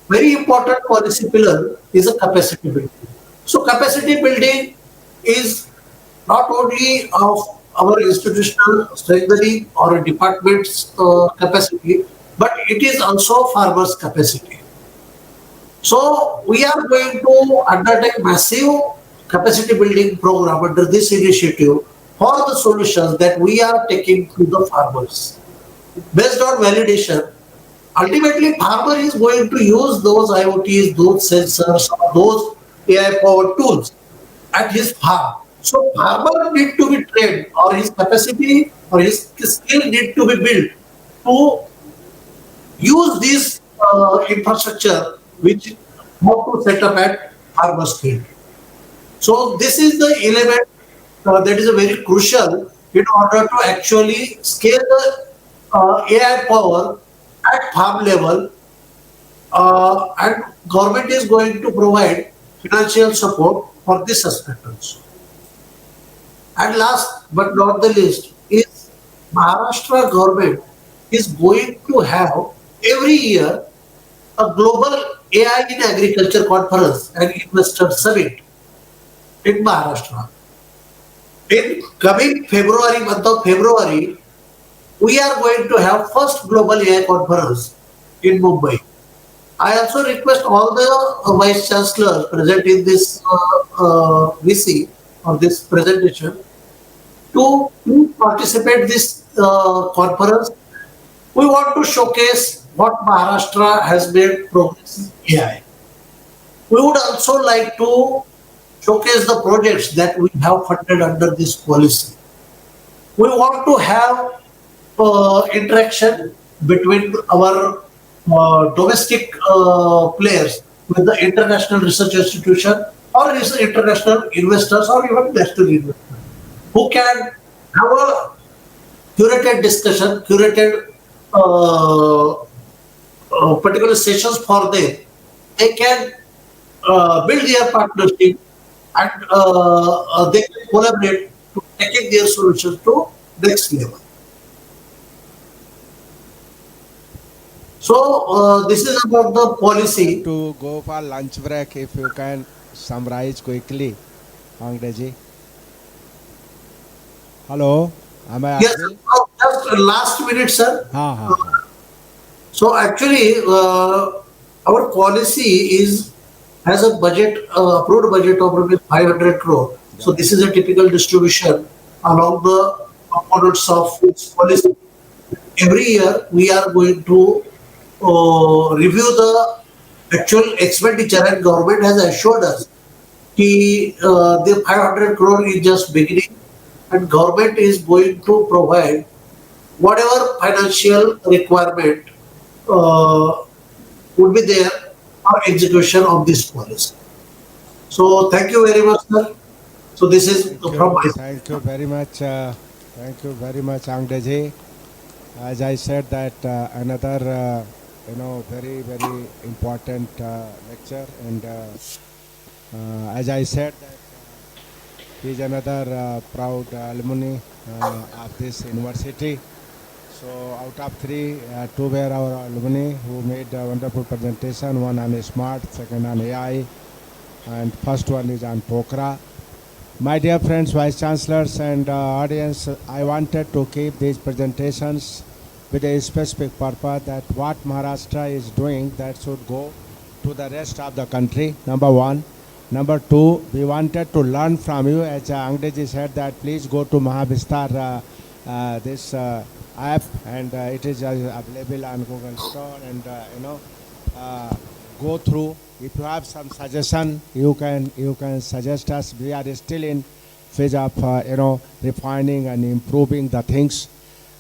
very important policy pillar is a capacity building. So capacity building is not only of our institutional strengthening or a department's capacity, but it is also farmers' capacity. So we are going to undertake massive capacity building program under this initiative for the solutions that we are taking to the farmers. Based on validation, ultimately farmer is going to use those IoTs, those sensors, those AI powered tools at his farm. So farmer need to be trained, or his capacity or his skill need to be built to use this infrastructure which how to set up at farmer's field. So this is the element that is a very crucial in order to actually scale the AI power at farm level, and government is going to provide financial support for this aspect also. And last but not the least is Maharashtra government is going to have every year a global AI in agriculture conference and investor summit in Maharashtra. In coming February, month of February, we are going to have first global AI conference in Mumbai. I also request all the vice chancellors present in this VC or this presentation to participate this conference. We want to showcase what Maharashtra has made progress in AI. We would also like to showcase the projects that we have funded under this policy. We want to have interaction between our domestic players with the international research institution or international investors or even national investors who can have a curated discussion, curated particular sessions for them. They can build their partnership and they can collaborate to taking their solutions to next level. So this is about the policy. To go for lunch break, if you can summarize quickly, Angreji. Hello, am I Yes, audible? just last minute, sir. Ha. So actually, our policy has a budget, approved budget of rupees 500 crore. So this is a typical distribution along the components of its policy. Every year, we are going to review the actual expenditure, and government has assured us that the 500 crore is just beginning, and government is going to provide whatever financial requirement would be there for execution of this policy. So thank you very much, sir. So this is from my side. Thank you very much. Thank you very much, Angreji. As I said that another very important lecture, and as I said that he is another proud alumni of this university. So out of three, two were our alumni who made a wonderful presentation. One on smart, second on AI, and first one is on POCRA. My dear friends, vice chancellors, and audience, I wanted to keep these presentations with a specific purpose that what Maharashtra is doing that should go to the rest of the country, number one. Number two, we wanted to learn from you, as Angreji said, that please go to Mahabistar, this app, and it is available on Google Store, and go through. If you have some suggestion, you can suggest us. We are still in phase of refining and improving the things,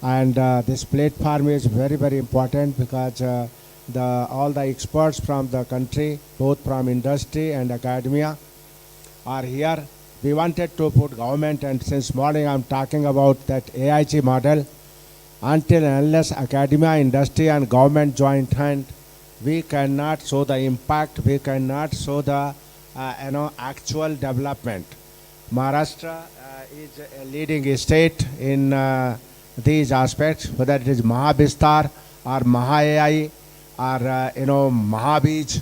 and this platform is very important because all the experts from the country, both from industry and academia, are here. We wanted to put government, and since morning I'm talking about that AIG model. Until and unless academia, industry and government join hand, we cannot show the impact, we cannot show the actual development. Maharashtra is a leading state in these aspects, whether it is Mahabistar or Maha-AI or Mahabij,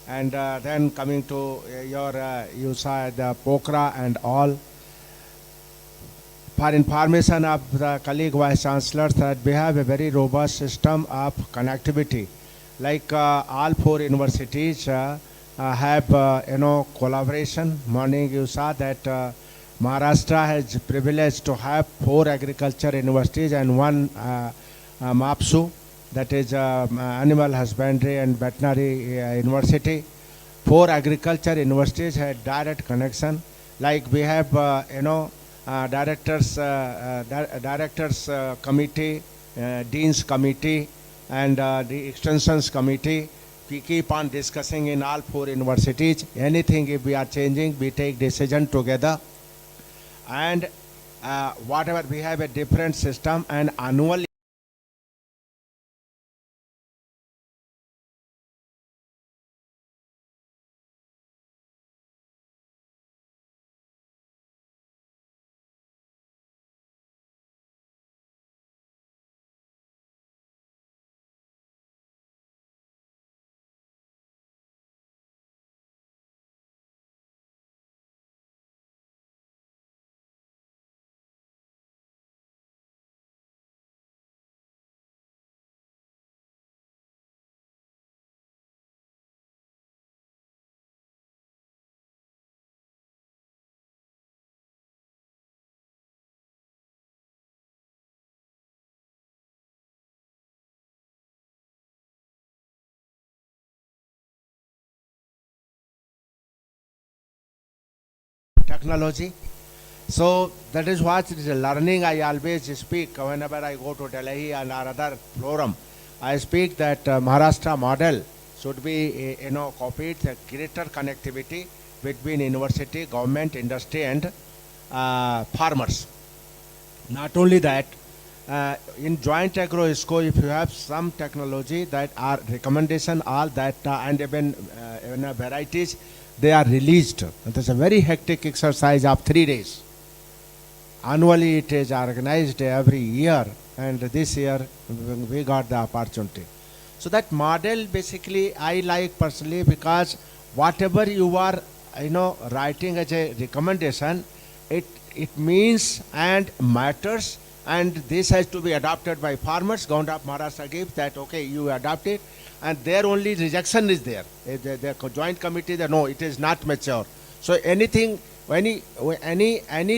and then coming to you said the POCRA and all. For information of the colleague vice chancellors, that we have a very robust system of connectivity. Like all four universities have collaboration. Morning you saw that Maharashtra has privilege to have 4 agriculture universities and 1 MAPSU, that is Animal Husbandry and Veterinary University. 4 agriculture universities had direct connection. Like we have, directors committee, deans committee, and the extensions committee. We keep on discussing in all 4 universities. Anything if we are changing, we take decision together. And whatever we have a different system, and annually technology. So that is what is learning. I always speak whenever I go to Delhi and our other forum. I speak that Maharashtra model should be, copied, greater connectivity between university, government, industry, and farmers. Not only that, in joint agro ISCO, if you have some technology that are recommendation, all that, and even varieties, they are released. It is a very hectic exercise of 3 days. Annually, it is organized every year, and this year we got the opportunity. So that model basically I like personally, because whatever you are, writing as a recommendation, it means and matters, and this has to be adopted by farmers. Government of Maharashtra gives that, okay, you adopt it, and their only rejection is there. The joint committee, they no, it is not mature. So anything, any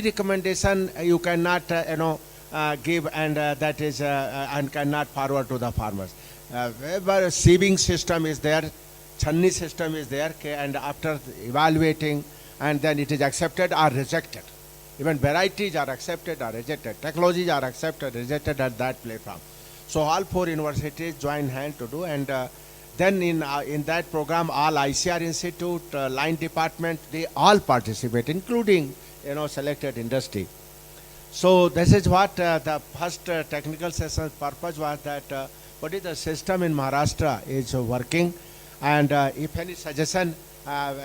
recommendation you cannot, give, and that is and cannot forward to the farmers. Wherever sieving system is there, chunni system is there, and after evaluating, and then it is accepted or rejected. Even varieties are accepted or rejected. Technologies are accepted, rejected at that platform. So all 4 universities join hand to do, and then in that program, all ICR Institute, line department, they all participate, including selected industry. So this is what the first technical session purpose was, that what is the system in Maharashtra is working, and if any suggestion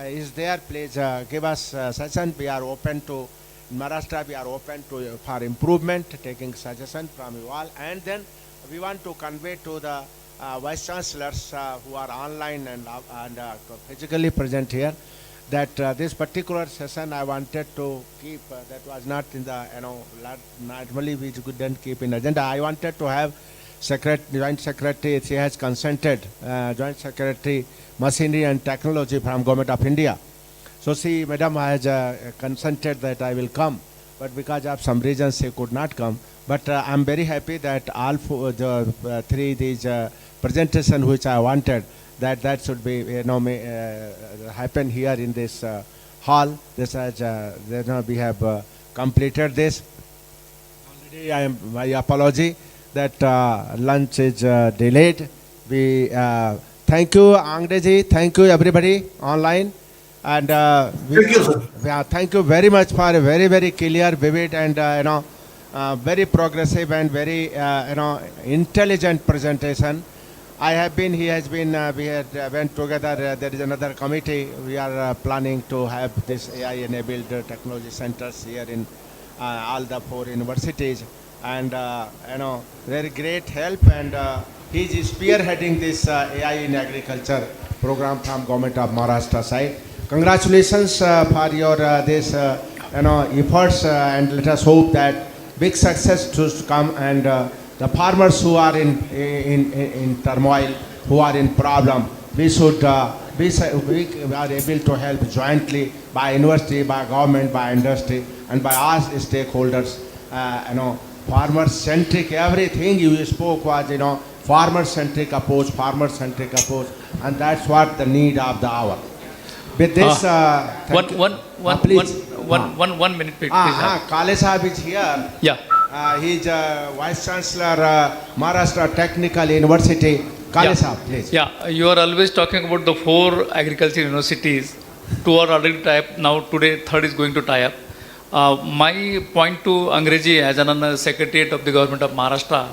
is there, please give us suggestion. We are open to, in Maharashtra we are open to for improvement, taking suggestion from you all, and then we want to convey to the vice chancellors who are online and physically present here, that this particular session I wanted to keep, that was not in the, normally we couldn't keep in agenda. I wanted to have joint secretary, she has consented, joint secretary machinery and technology from Government of India. So she, madam, has consented that I will come, but because of some reasons she could not come. But I'm very happy that all three these presentation which I wanted, that should be, happen here in this hall. This has, we have completed this. Already my apology that lunch is delayed. We thank you, Angreji. Thank you, everybody online. And Thank you, sir. Thank you very much for a very, very clear, vivid, and very progressive and very intelligent presentation. I have been, he has been, we had went together. There is another committee. We are planning to have this AI-enabled technology centers here in all the 4 universities, and very great help. And he is spearheading this AI in agriculture program from Government of Maharashtra side. Congratulations for your this efforts, and let us hope that big success to come, and the farmers who are in turmoil, who are in problem, we should we are able to help jointly by university, by government, by industry, and by us stakeholders. Farmer centric, everything you spoke was farmer centric approach, and that's what the need of the hour. With this, one one minute, please. Kale Sahab is here. Yeah. He is Vice Chancellor, Maharashtra Technical University. Kale Sahab, please. Yeah, you are always talking about the 4 agriculture universities. 2 are already tie up. Now today, 3rd is going to tie up. My point to Angreji as an Secretariat of the Government of Maharashtra,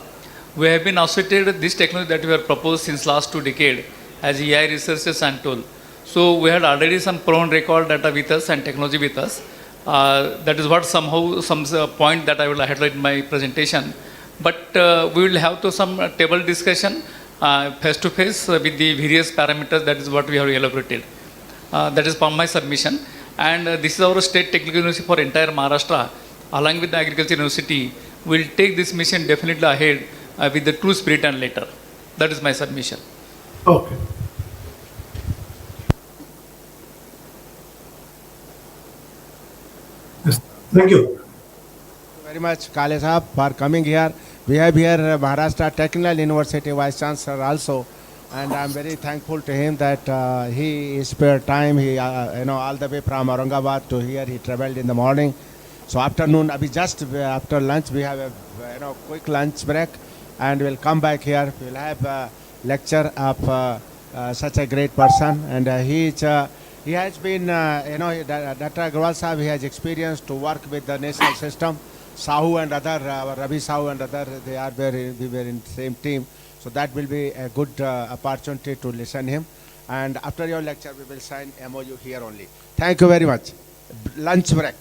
we have been associated this technology that we have proposed since last 2 decades as AI researchers and tool. So we had already some proven record data with us and technology with us. That is what somehow some point that I will highlight in my presentation. But we will have to some table discussion face to face with the various parameters. That is what we have elaborated. That is for my submission. And this is our state technical university for entire Maharashtra. Along with the agriculture university, we will take this mission definitely ahead with the true spirit and letter. That is my submission. Okay. Yes. Thank you. Very much, Kale Sahab, for coming here. We have here Maharashtra Technical University Vice Chancellor also, and I am very thankful to him that he spared time. He, all the way from Aurangabad to here, he traveled in the morning. So afternoon, just after lunch, we have a quick lunch break, and we'll come back here. We'll have a lecture of such a great person, and he has been, Dr. Agrawal Sahab, he has experience to work with the national system. Sahu and other, Ravi Sahu and other, we were in the same team. So that will be a good opportunity to listen him. And after your lecture, we will sign MOU here only. Thank you very much. Lunch break.